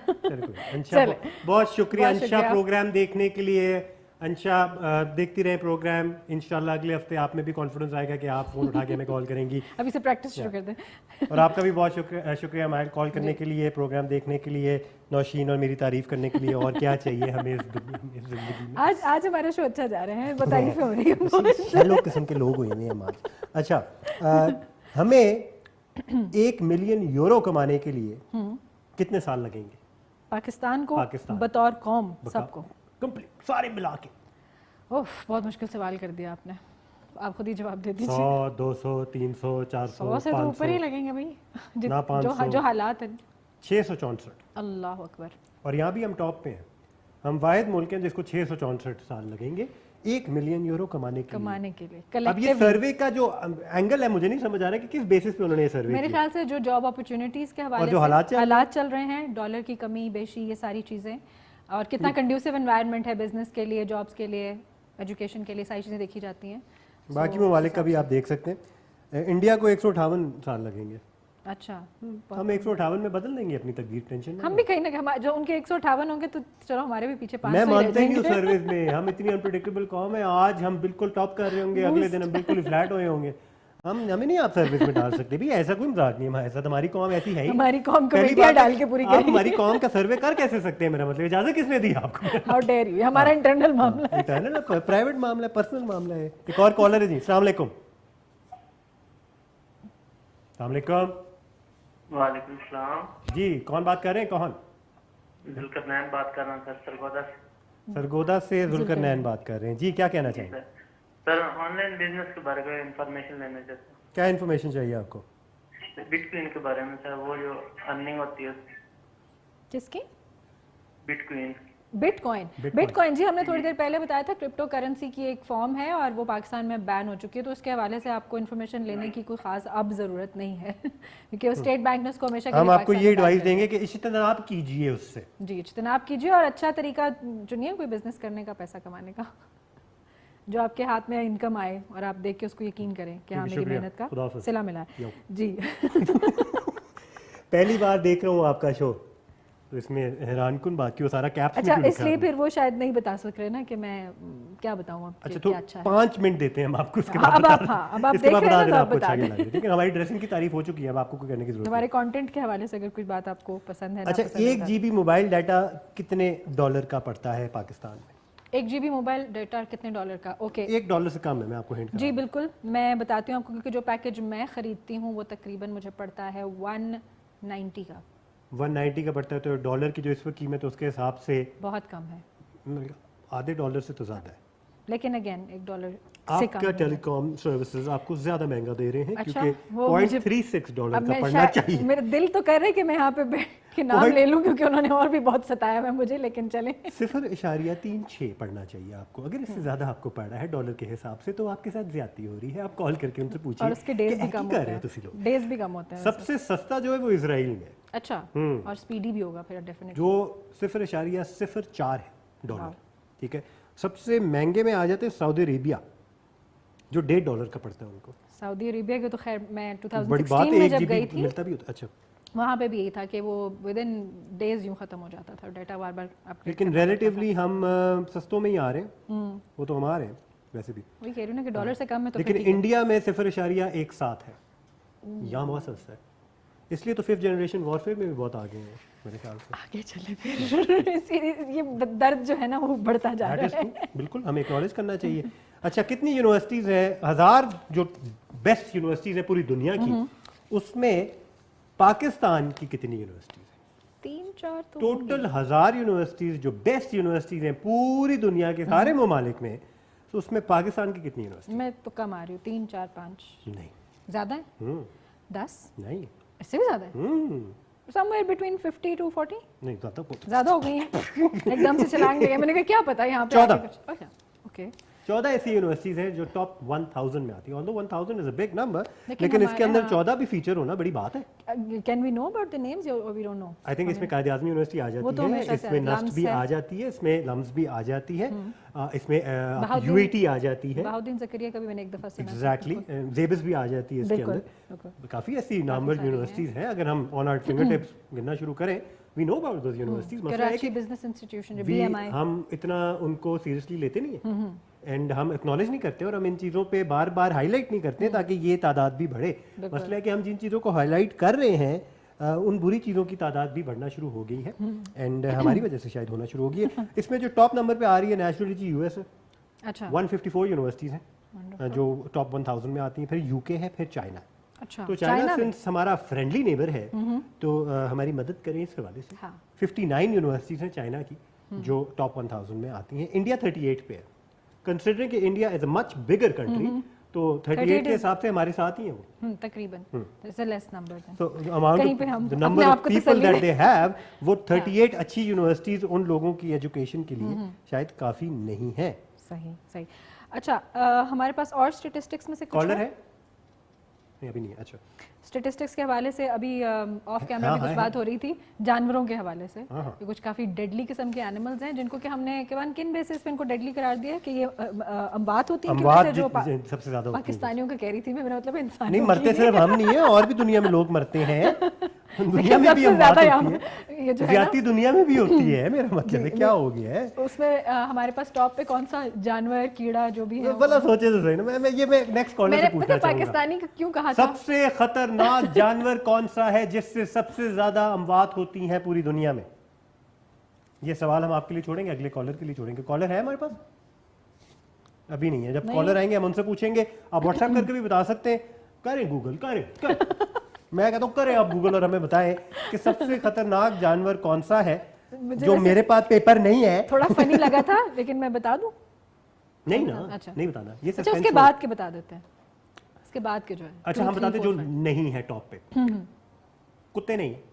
Speaker 1: بہت شکریہ انشا پروگرام دیکھنے کے لیے. انشا دیکھتی رہے پروگرام, انشاءاللہ اگلے ہفتے آپ میں بھی کانفیڈنس آئے گا کہ آپ فون اٹھا کے ہمیں کال کریں گی.
Speaker 2: ابھی سے پریکٹس شروع کر دیں.
Speaker 1: اور آپ کا بھی بہت شکریہ ہمارے کال کرنے کے لیے, پروگرام دیکھنے کے لیے, نوشین اور میری تعریف کرنے کے لیے. اور کیا چاہیے ہمیں اس زندگی میں.
Speaker 2: آج ہمارا شو اچھا جا رہے ہیں, تعریفیں ہو رہی ہیں.
Speaker 1: شیلو قسم کے لوگ ہوئے ہیں ہم آج. اچھا ہمیں 1 ملین یورو کمانے کے لیے کتنے سال لگیں گے
Speaker 2: پاکستان کو بطور قوم سب کو
Speaker 1: کمپلیٹ سارے ملا کے؟
Speaker 2: بہت مشکل سوال کر دیا آپ نے, آپ خود ہی جواب دے دیجیے.
Speaker 1: 100 200 300 400
Speaker 2: 100 سے تو اوپر ہی لگیں گے بھائی, جو حالات ہیں.
Speaker 1: 664,
Speaker 2: अल्लाह अकबर।
Speaker 1: और यहाँ भी हम टॉप पे हैं। हम वाहिद मुल्क हैं जिसको 664 साल लगेंगे 1 मिलियन यूरो कमाने के लिए। अब ये सर्वे का जो एंगल है मुझे नहीं समझ आ रहा है कि किस बेसिस पे उन्होंने ये सर्वे
Speaker 2: मेरे
Speaker 1: किया।
Speaker 2: ख्याल से जो जॉब अपॉर्चुनिटीज के हवाले
Speaker 1: जो
Speaker 2: से हालात चल रहे हैं, डॉलर की कमी बेशी, ये सारी चीज़ें, और कितना कंड्यूसिव एनवायरनमेंट है बिजनेस के लिए, जॉब्स के लिए, एजुकेशन के लिए, सारी चीज़ें देखी जाती हैं।
Speaker 1: बाकी ममालिक का भी आप देख सकते हैं। इंडिया को 158 साल लगेंगे।
Speaker 2: अच्छा,
Speaker 1: हम 158 में बदल देंगे अपनी तकदीर, टेंशन
Speaker 2: हम भी कहीं ना कहीं जो उनके 158 होंगे तो चलो हमारे भी पीछे 500
Speaker 1: मैं मानता ही नहीं उस सर्विस में। हम इतनी अनप्रेडिक्टेबल कौम है, आज हम बिल्कुल टॉप कर रहे होंगे, अगले दिन हम बिल्कुल फ्लैट हुए होंगे। हमें नहीं आप सर्विस में डाल सकते भी, ऐसा कोई मजाक नहीं है। ऐसा हमारी कौम ऐसी है ही।
Speaker 2: हमारी कौम कमेटियां डाल के पूरी
Speaker 1: आप हमारी कौम का सर्वे कर कैसे सकते हैं? मेरा मतलब इजाजत किसने दी आपको?
Speaker 2: हाउ डेयर यू, हमारा इंटरनल मामला है।
Speaker 1: इंटरनल प्राइवेट मामला है, पर्सनल मामला है। एक और कॉलर है जी। अस्सलाम वालेकुम। अस्सलाम वालेकुम।
Speaker 6: वालेकुम सलाम
Speaker 1: जी, कौन बात कर रहे हैं? कौन?
Speaker 6: जुल्करनैन बात कर रहा हूँ सर, सरगोदा से।
Speaker 1: सरगोदा से जुल्करनैन बात कर रहे हैं जी, क्या कहना चाहिए?
Speaker 6: सर ऑनलाइन बिजनेस के बारे में इंफॉर्मेशन लेना चाहते हैं।
Speaker 1: क्या इन्फॉर्मेशन चाहिए आपको?
Speaker 6: बिटकॉइन के बारे में सर, वो जो अर्निंग होती है
Speaker 2: किसकी?
Speaker 6: बिटकॉइन।
Speaker 2: बिटकॉइन जी, हमने थोड़ी देर पहले बताया था, क्रिप्टो करेंसी की एक फॉर्म है और वो पाकिस्तान में बैन हो चुकी है, तो उसके हवाले से आपको इन्फॉर्मेशन लेने की कोई खास अब ज़रूरत नहीं है क्योंकि वो स्टेट बैंक ने उसको हमेशा के लिए
Speaker 1: हम आपको
Speaker 2: पाकिस्तान
Speaker 1: ये
Speaker 2: में बैन
Speaker 1: एडवाइस
Speaker 2: कर दिया।
Speaker 1: देंगे कि इज्तिनाब कीजिए उससे।
Speaker 2: जी, इज्तिनाब कीजिए और अच्छा तरीका चुनिए कोई बिजनेस करने का, पैसा कमाने का, जो आपके हाथ में इनकम आए और आप देख के उसको यकीन करें कि हाँ मेरी मेहनत का सिला मिला है। जी
Speaker 1: पहली बार देख रहा हूँ आपका शो, तो इसमें हैरान कुन बात की वो सारा कैप्स में
Speaker 2: अच्छा,
Speaker 1: क्यों लिखा
Speaker 2: इसलिए
Speaker 1: है?
Speaker 2: फिर वो शायद नहीं बता सक रहे ना कि मैं क्या बताऊं अब
Speaker 1: अच्छा,
Speaker 2: क्या
Speaker 1: तो
Speaker 2: अच्छा है।
Speaker 1: 5 मिनट देते हैं हम आपको, उसके
Speaker 2: हाँ,
Speaker 1: बाद
Speaker 2: अब आप-
Speaker 1: बता
Speaker 2: हाँ, अब आप
Speaker 1: इसके
Speaker 2: देख
Speaker 1: बाद
Speaker 2: रहे
Speaker 1: बता
Speaker 2: हैं तो
Speaker 1: देना
Speaker 2: आप
Speaker 1: आपको
Speaker 2: बता
Speaker 1: अच्छा क्या
Speaker 2: दें।
Speaker 1: लगे। ठीक है, हमारी ड्रेसिंग की तारीफ हो चुकी है, अब आपको कोई करने की जरूरत
Speaker 2: हमारे कंटेंट के हवाले से अगर कुछ बात आपको पसंद है,
Speaker 1: अच्छा, 1 GB मोबाइल डाटा कितने डॉलर का पड़ता है पाकिस्तान में?
Speaker 2: 1 GB मोबाइल डाटा कितने डॉलर का? ओके,
Speaker 1: $1 से कम है, मैं आपको हिंट
Speaker 2: जी बिल्कुल, मैं बताती हूँ आपको, क्योंकि जो पैकेज मैं खरीदती हूँ वो तकरीबन मुझे पड़ता है 190 का।
Speaker 1: 190 का पड़ता है, तो डॉलर की जो इस वक्त कीमत है उसके हिसाब से
Speaker 2: बहुत कम है,
Speaker 1: आधे डॉलर से तो ज़्यादा है।
Speaker 2: लेकिन अगेन $1 से कम
Speaker 1: आपका
Speaker 2: नहीं है।
Speaker 1: टेलीकॉम सर्विसेज आपको ज्यादा महंगा दे रहे हैं,
Speaker 2: अच्छा,
Speaker 1: क्योंकि
Speaker 2: वो मुझे-
Speaker 1: $0.36
Speaker 2: अब
Speaker 1: का
Speaker 2: मैं
Speaker 1: पड़ना
Speaker 2: शायद-
Speaker 1: चाहिए।
Speaker 2: मेरा दिल तो कर रहा है कि मैं यहाँ पे बैठ के नाम ले लूं, क्योंकि उन्होंने और भी बहुत सताया है मुझे, लेकिन चलें।
Speaker 1: 0.36 पढ़ना चाहिए आपको। अगर इससे ज्यादा आपको पड़ा है डॉलर के हिसाब से तो आपके साथ ज्यादती हो रही है। आप कॉल करके उनसे पूछिए
Speaker 2: और उसके डेज
Speaker 1: कि
Speaker 2: भी
Speaker 1: ऐ
Speaker 2: कम
Speaker 1: की कर
Speaker 2: होते
Speaker 1: रहे
Speaker 2: हैं,
Speaker 1: हो तुसी लोग।
Speaker 2: डेज भी कम होते हैं।
Speaker 1: सबसे सस्ता जो है वो इजराइल में है,
Speaker 2: अच्छा, और स्पीडी भी होगा फिर डेफिनेटली।
Speaker 1: जो 0.04 है डॉलर। ठीक है, सबसे महंगे में आ जाते हैं सऊदी अरेबिया, जो $1.5 का पड़ता है उनको।
Speaker 2: सऊदी अरेबिया के तो खैर मैं
Speaker 1: बड़ी बात
Speaker 2: 2016
Speaker 1: है,
Speaker 2: में
Speaker 1: 1
Speaker 2: जब
Speaker 1: GB
Speaker 2: गई थी
Speaker 1: मिलता भी होता। अच्छा,
Speaker 2: वहाँ पे भी यही था कि वो विद इन डेज यूँ ख़त्म हो जाता था डाटा, बार बार अपडेट।
Speaker 1: लेकिन रिलेटिवली हम सस्तों में ही आ रहे हैं, वो तो हम आ रहे हैं वैसे भी।
Speaker 2: वही कह रही हूँ ना कि डॉलर से कम में तो
Speaker 1: लेकिन
Speaker 2: फिर ठीक है।
Speaker 1: इंडिया में 0.17 है, यहाँ बहुत सस्ता है। इसलिए तो 5th जनरेशन वॉरफेयर में भी बहुत आगे हैं मेरे ख्याल से।
Speaker 2: आगे चले फिर ये दर्द जो है ना वो बढ़ता जा
Speaker 1: That
Speaker 2: रहा
Speaker 1: is
Speaker 2: है।
Speaker 1: true, बिल्कुल हमें एक्नॉलेज करना चाहिए। अच्छा, कितनी यूनिवर्सिटीज़ हैं? 1000 जो बेस्ट यूनिवर्सिटीज़ हैं पूरी दुनिया की, उसमें पाकिस्तान की कितनी यूनिवर्सिटीज़ हैं?
Speaker 2: 3-4 तो
Speaker 1: टोटल 1000 यूनिवर्सिटीज़ जो बेस्ट यूनिवर्सिटीज़ हैं पूरी दुनिया के सारे ममालिक में, तो उसमें पाकिस्तान की कितनी यूनिवर्सिटी?
Speaker 2: मैं तो कम आ रही हूँ, 3-4-5
Speaker 1: नहीं।
Speaker 2: ज़्यादा है,
Speaker 1: हम्म,
Speaker 2: 10
Speaker 1: नहीं।
Speaker 2: इससे भी ज़्यादा है, समवेयर बिटवीन 50 to 40
Speaker 1: नहीं, ज़्यादा बहुत।
Speaker 2: ज़्यादा हो गई है। एकदम से चलांग लगे, मैंने कहा क्या पता यहाँ पे
Speaker 1: 14।
Speaker 2: आगे कुछ। अच्छा, ओके।
Speaker 1: 14 ऐसी यूनिवर्सिटीज़ हैं जो टॉप 1000 में आती है। Although 1000 is a big number,
Speaker 2: लेकिन
Speaker 1: लेकिन इसके
Speaker 2: हमारे
Speaker 1: अंदर
Speaker 2: यहाँ-
Speaker 1: 14 भी फीचर होना बड़ी बात है।
Speaker 2: Can we know about the names और we don't know?
Speaker 1: I think इसमें कायद आज़मी यूनिवर्सिटी आ
Speaker 2: वो
Speaker 1: जाती
Speaker 2: तो
Speaker 1: है,
Speaker 2: हमेशा से
Speaker 1: इसमें
Speaker 2: है,
Speaker 1: नस्ट
Speaker 2: लम्स
Speaker 1: भी
Speaker 2: है।
Speaker 1: आ जाती है, इसमें लम्स भी आ जाती है, इसमें
Speaker 2: बहाउद्दीन-
Speaker 1: यूएटी आ जाती है,
Speaker 2: बहाउद्दीन ज़करिया का भी मैंने एक दफ़ा सुना था।
Speaker 1: एग्जैक्टली, जेबिस भी आ जाती है इसके
Speaker 2: बिल्कुल,
Speaker 1: अंदर। काफ़ी ऐसी नामवर यूनिवर्सिटीज़ हैं, अगर हम ऑन आवर फिंगर टिप्स गिनना शुरू करें, we know about those universities. मसला है
Speaker 2: कराची
Speaker 1: कि
Speaker 2: बिजनेस इंस्टीट्यूशन जो
Speaker 1: we-
Speaker 2: BMI,
Speaker 1: हम इतना उनको सीरियसली लेते नहीं है एंड हम एक्नॉलेज नहीं करते और हम इन चीज़ों पे बार बार हाईलाइट नहीं करते ताकि ये तादाद भी बढ़े। मसला है कि हम जिन चीज़ों को हाईलाइट कर रहे हैं उन बुरी चीज़ों की तादाद भी बढ़ना शुरू हो गई है एंड हमारी वजह से शायद होना शुरू हो गई है। इसमें जो टॉप नंबर पे आ रही है नेशनलिटी यूएस है,
Speaker 2: अच्छा
Speaker 1: 154 यूनिवर्सिटीज़ हैं जो टॉप 1000 में आती हैं। फिर यूके है, फिर चाइना।
Speaker 2: अच्छा,
Speaker 1: तो चाइना
Speaker 2: में?
Speaker 1: सिंस हमारा फ्रेंडली नेबर है तो हमारी मदद करें इस हवाले से।
Speaker 2: हाँ।
Speaker 1: 59 यूनिवर्सिटीज़ हैं चाइना की जो टॉप 1000 में आती हैं। इंडिया 38 पे है। कंसिडरिंग कि India is a much bigger country, तो 38 के हिसाब से हमारे साथ ही है वो
Speaker 2: तकरीबन it's a less number than
Speaker 1: तो amount the number of people that they have वो 38 अच्छी यूनिवर्सिटीज उन लोगों की एजुकेशन के लिए शायद काफी नहीं है।
Speaker 2: सही सही। अच्छा हमारे पास और स्टैटिस्टिक्स में से कुछ
Speaker 1: कॉलर है? नहीं अभी नहीं है। अच्छा
Speaker 2: स्टैटिस्टिक्स के हवाले से अभी ऑफ कैमरा में कुछ बात हो रही थी जानवरों के हवाले से कि कुछ काफ़ी डेडली किस्म के एनिमल्स हैं जिनको कि हमने किन बेसिस पे इनको डेडली करार दिया कि ये अमवात होती है
Speaker 1: अमवात
Speaker 2: जो
Speaker 1: सबसे ज्यादा
Speaker 2: पाकिस्तानियों का कह रही थी मैं, मेरा मतलब इंसान
Speaker 1: नहीं मरते सिर्फ हम नहीं है और भी दुनिया में लोग मरते हैं दुनिया में भी अमवात होती है, ज्यादा दुनिया में भी होती है, मेरा मतलब है क्या हो गया है उसमें।
Speaker 2: हमारे पास टॉप पे कौन सा जानवर कीड़ा जो भी है
Speaker 1: भला सोचे तो सही ना। मैं नेक्स्ट कॉलर से पूछना चाहूंगा
Speaker 2: पाकिस्तानी क्यों कहा था
Speaker 1: सबसे खतरनाक जानवर कौन सा है जिससे सबसे ज्यादा अमवात होती हैं पूरी दुनिया में? ये सवाल हम आपके लिए छोड़ेंगे, अगले कॉलर के लिए छोड़ेंगे। कॉलर है हमारे पास? अभी नहीं है। जब कॉलर आएंगे हम उनसे पूछेंगे। आप व्हाट्सएप करके भी बता सकते हैं। करें गूगल करें मैं कहता हूँ करें आप गूगल और हमें बताएं कि सबसे खतरनाक जानवर कौन सा है जो मेरे पास पेपर नहीं है।
Speaker 2: थोड़ा फनी लगा था लेकिन मैं बता दूं?
Speaker 1: नहीं ना। अच्छा नहीं बताना ये
Speaker 2: अच्छा उसके बाद के बता देते हैं, उसके बाद के जो है।
Speaker 1: अच्छा हम बताते जो नहीं है टॉप पे। कुत्ते नहीं है।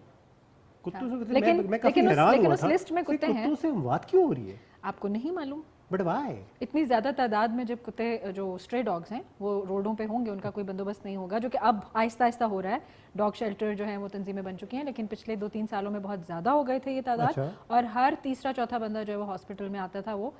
Speaker 1: कुत्तों से मैं काफी हैरान हुआ था।
Speaker 2: उस लिस्ट में कुत्ते हैं।
Speaker 1: कुत्तों से बात क्यों हो रही है?
Speaker 2: आपको नहीं मालूम?
Speaker 1: But why?
Speaker 2: इतनी ज्यादा तादाद में जब कुत्ते जो स्ट्रे डॉग्स हैं वो रोडों पे होंगे, उनका कोई बंदोबस्त नहीं होगा, जो कि अब आहिस्ता आहिस्ता हो रहा है। डॉग शेल्टर जो है वो तंजीमें बन चुकी हैं, लेकिन पिछले 2-3 सालों में बहुत ज़्यादा हो गए थे ये तादाद।
Speaker 1: अच्छा।
Speaker 2: और हर तीसरा चौथा बंदा जो है वो हॉस्पिटल में आता था वो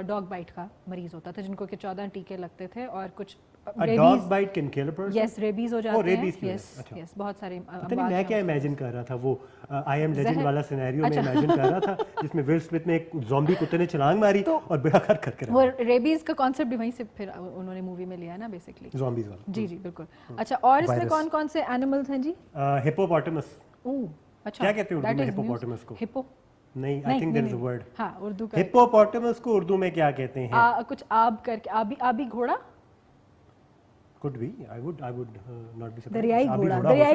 Speaker 2: डॉग बाइट का मरीज होता था, जिनको कि 14 टीके लगते थे और कुछ
Speaker 1: dog bite can kill a person.
Speaker 2: Yes rabies हो जाते हैं।
Speaker 1: यस
Speaker 2: यस बहुत सारे।
Speaker 1: मैं क्या इमेजिन कर रहा था वो आई एम लेजेंड वाला सिनेरियो में इमेजिन कर रहा था जिसमें विल स्मिथ ने एक ज़ॉम्बी कुत्ते ने छलांग मारी और बेकार करके
Speaker 2: वो रेबीज का कांसेप्ट भी वहीं से फिर उन्होंने मूवी में लिया है ना बेसिकली,
Speaker 1: ज़ॉम्बीज वाला।
Speaker 2: जी जी बिल्कुल। अच्छा और इसमें कौन कौन से एनिमल्स हैं जी?
Speaker 1: हिप्पोपोटामस।
Speaker 2: अच्छा
Speaker 1: क्या कहते हैं उर्दू में हिप्पोपोटामस को?
Speaker 2: हिप्पो
Speaker 1: नहीं, I think there is a word.
Speaker 2: हां उर्दू का
Speaker 1: हिप्पोपोटामस को उर्दू में क्या कहते हैं?
Speaker 2: कुछ आब करके आबी घोड़ा।
Speaker 1: Could be. I would not be surprised.
Speaker 2: दरियाई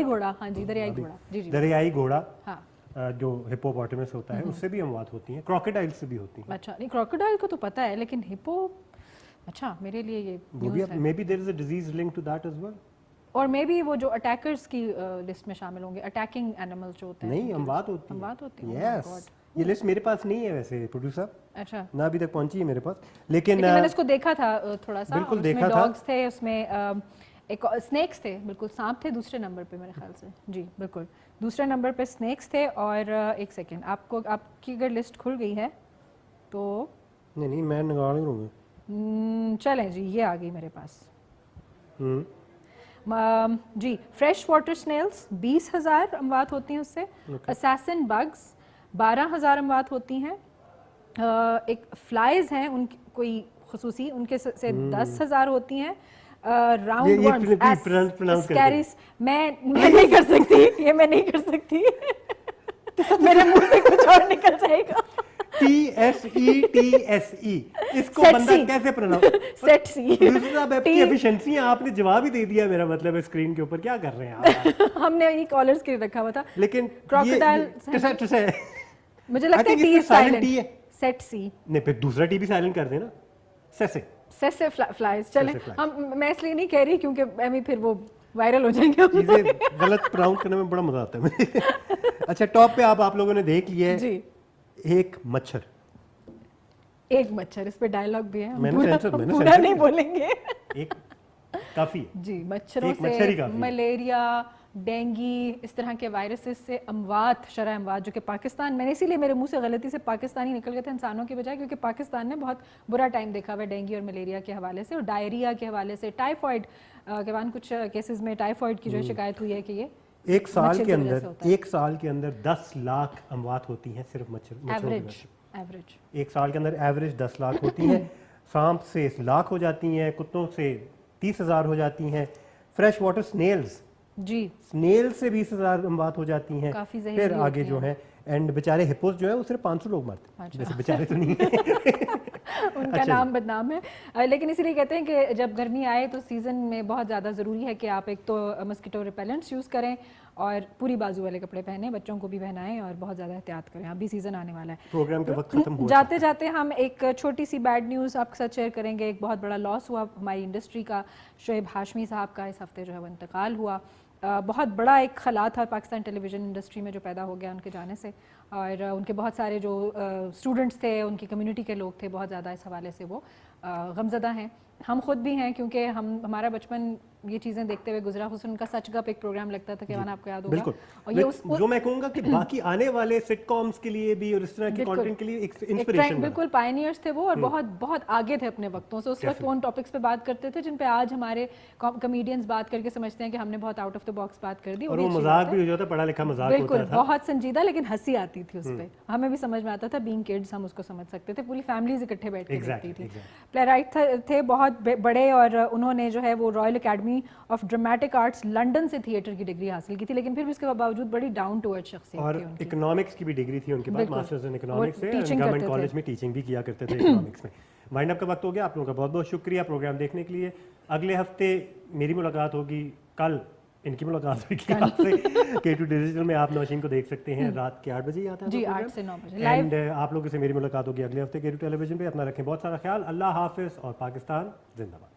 Speaker 2: घोड़ा। हाँ जी दरियाई घोड़ा। जी जी
Speaker 1: दरियाई घोड़ा।
Speaker 2: हाँ
Speaker 1: जो हिप्पोपोटामस होता है उससे भी अमवात होती हैं, क्रोकोडाइल से भी होती हैं।
Speaker 2: अच्छा नहीं क्रोकोडाइल को तो पता है लेकिन हिप्पो अच्छा मेरे लिए ये न्यूज़ है।
Speaker 1: Maybe there is a disease linked to that as well.
Speaker 2: और मे बी वो जो अटैकर्स की लिस्ट में शामिल होंगे, अटैकिंग एनिमल्स जो होते हैं।
Speaker 1: नहीं अमवात होती
Speaker 2: है।
Speaker 1: यस ये लिस्ट मेरे पास नहीं है वैसे प्रोड्यूसर।
Speaker 2: अच्छा
Speaker 1: ना अभी तक पहुंची है मेरे पास, लेकिन
Speaker 2: मैंने इसको देखा था थोड़ा सा।
Speaker 1: बिल्कुल देखा था।
Speaker 2: डॉग्स थे उसमें, एक स्नेक्स थे, बिल्कुल सांप थे दूसरे नंबर पे मेरे ख्याल से। जी बिल्कुल दूसरे नंबर पे स्नेक्स थे। और एक सेकेंड आपकी अगर लिस्ट खुल गई है तो
Speaker 1: नहीं मैं निकाल ही लूँगा।
Speaker 2: चलें जी ये आ गई मेरे पास। जी फ्रेश वाटर स्नेल्स 20,000 अमवात होती हैं उससे। असैसिन बग्स 12,000 अमवात होती हैं। एक फ्लाइज हैं उनकी कोई खुसूसी, उनके से 10,000 होती हैं। राउंड वर्म्स स्कैरिस मैं नहीं कर सकती, ये मैं नहीं कर सकती मेरे मुंह से कुछ और निकल जाएगा।
Speaker 1: TSETSE इसको बंदा कैसे प्रोनाउंस?
Speaker 2: सेटसी।
Speaker 1: आपकी एफिशिएंसी आपने जवाब ही दे दिया, मेरा मतलब है स्क्रीन के ऊपर क्या कर रहे हैं आप?
Speaker 2: हमने ये कॉलर्स के लिए रखा हुआ था
Speaker 1: लेकिन
Speaker 2: क्रोकोडाइल मुझे लगता है टी साइलेंट है। सेटसी
Speaker 1: नहीं फिर दूसरा टी भी साइलेंट कर देना। सेसे
Speaker 2: फ्लाइज। चले हम मैं इसलिए नहीं कह रही क्योंकि एमी फिर वो वायरल हो जाएंगे।
Speaker 1: चीजें गलत प्रोनाउंस करने में बड़ा मजा आता है मुझे। अच्छा टॉप पे आप लोगों ने देख लिया है
Speaker 2: जी
Speaker 1: एक मच्छर।
Speaker 2: इस पे डायलॉग भी है,
Speaker 1: मैंने
Speaker 2: पूरा नहीं बोलेंगे।
Speaker 1: एक काफी है।
Speaker 2: जी मच्छरों से मलेरिया डेंगी इस तरह के वायरसेस से अमवात शरह अमवात जो कि पाकिस्तान, मैंने इसीलिए मेरे मुंह से गलती से पाकिस्तानी निकल गए थे इंसानों के बजाय, क्योंकि पाकिस्तान ने बहुत बुरा टाइम देखा हुआ है डेंगी और मलेरिया के हवाले से और डायरिया के हवाले से। टाइफॉइड के बाद कुछ केसेस में टाइफॉइड की जो शिकायत हुई है कि ये एक साल
Speaker 1: के अंदर 10 लाख अमवात होती हैं सिर्फ मच्छर।
Speaker 2: एवरेज
Speaker 1: एक साल के अंदर एवरेज 10 लाख होती हैं। सांप से लाख हो जाती हैं, कुत्तों से 30,000 हो जाती हैं। फ्रेश वाटर स्नेल्स स्नेल से 20,000 अमवात हो जाती हैं। फिर आगे जो है एंड बेचारे हिप्पोस जो है वो सिर्फ 500 लोग मरते हैं। जैसे बेचारे तो नहीं है
Speaker 2: ان کا نام بدنام ہے. لیکن اسی لیے کہتے ہیں کہ جب گرمی آئے تو سیزن میں بہت زیادہ ضروری ہے کہ آپ ایک تو مسکیٹو ریپیلنٹس یوز کریں اور پوری بازو والے کپڑے پہنیں, بچوں کو بھی پہنائیں اور بہت زیادہ احتیاط کریں. ابھی سیزن آنے والا ہے.
Speaker 1: پروگرام کا وقت ختم ہوا.
Speaker 2: جاتے جاتے ہم ایک چھوٹی سی بیڈ نیوز آپ کے ساتھ شیئر کریں گے. ایک بہت بڑا لاس ہوا ہماری انڈسٹری کا. شعیب ہاشمی صاحب کا اس ہفتے جو ہے وہ انتقال ہوا. بہت بڑا ایک خلا تھا پاکستان ٹیلی ویژن انڈسٹری میں جو پیدا ہو گیا ان کے جانے سے, اور ان کے بہت سارے جو اسٹوڈنٹس تھے, ان کی کمیونٹی کے لوگ تھے, بہت زیادہ اس حوالے سے وہ غمزدہ ہیں. ہم خود بھی ہیں کیونکہ ہمارا بچپن یہ چیزیں دیکھتے ہوئے گزرا. خصوصاً ان کا سچ گپ ایک پروگرام لگتا تھا کہ آپ کو یاد ہوگا.
Speaker 1: بالکل, جو میں کہوں گا کہ باقی آنے والے سٹ کامس کے لیے بھی اور اس طرح کے کانٹینٹ کے لیے ایک انسپریشن.
Speaker 2: بالکل پائنیئرز تھے وہ, اور بہت بہت آگے تھے اپنے وقتوں سے. اس وقت وہ ان ٹاپکس پہ بات کرتے تھے جن پہ آج ہمارے کمیڈینز بات کر کے سمجھتے ہیں کہ ہم نے بہت آؤٹ آف دا باکس بات کر دی.
Speaker 1: اور وہ مذاق بھی ہو جاتا, پڑھا لکھا مذاق ہوتا تھا.
Speaker 2: بالکل بہت سنجیدہ, لیکن ہنسی آتی تھی اس پہ. ہمیں بھی سمجھ میں آتا تھا, بینگ کڈز ہم اس کو سمجھ سکتے تھے. پوری فیملیز اکٹھے بیٹھ کے دیکھتی تھی. پلے رائٹ تھے بہت بڑے, اور انہوں نے جو ہے وہ Royal academy of dramatic arts London سے تھیٹر کی ڈگری حاصل کی تھی, لیکن پھر بھی اس کے باوجود بڑی ڈاؤن ٹو ارتھ شخصیت تھی.
Speaker 1: اور اکنامکس کی بھی ڈگری تھی ان کے پاس, ماسٹرز ان اکنامکس سے, گورنمنٹ کالج میں ٹیچنگ بھی کیا کرتے تھے اکنامکس میں. وائنڈ اپ کا وقت ہو گیا. آپ لوگوں کا بہت بہت شکریہ پروگرام دیکھنے کے لیے. اگلے ہفتے میری ملاقات ہوگی, کل ان کی ملاقات ہوگی آپ سے. K2 ڈیجیٹل میں آپ نوشین کو دیکھ سکتے ہیں رات کے 8 بجے آتا ہے
Speaker 2: جی, 8 سے 9 بجے.
Speaker 1: اینڈ آپ لوگوں سے میری ملاقات ہوگی اگلے ہفتے K2 ٹیلی ویژن پہ. اپنا رکھیں بہت سارا خیال. اللہ حافظ, اور پاکستان زندہ باد.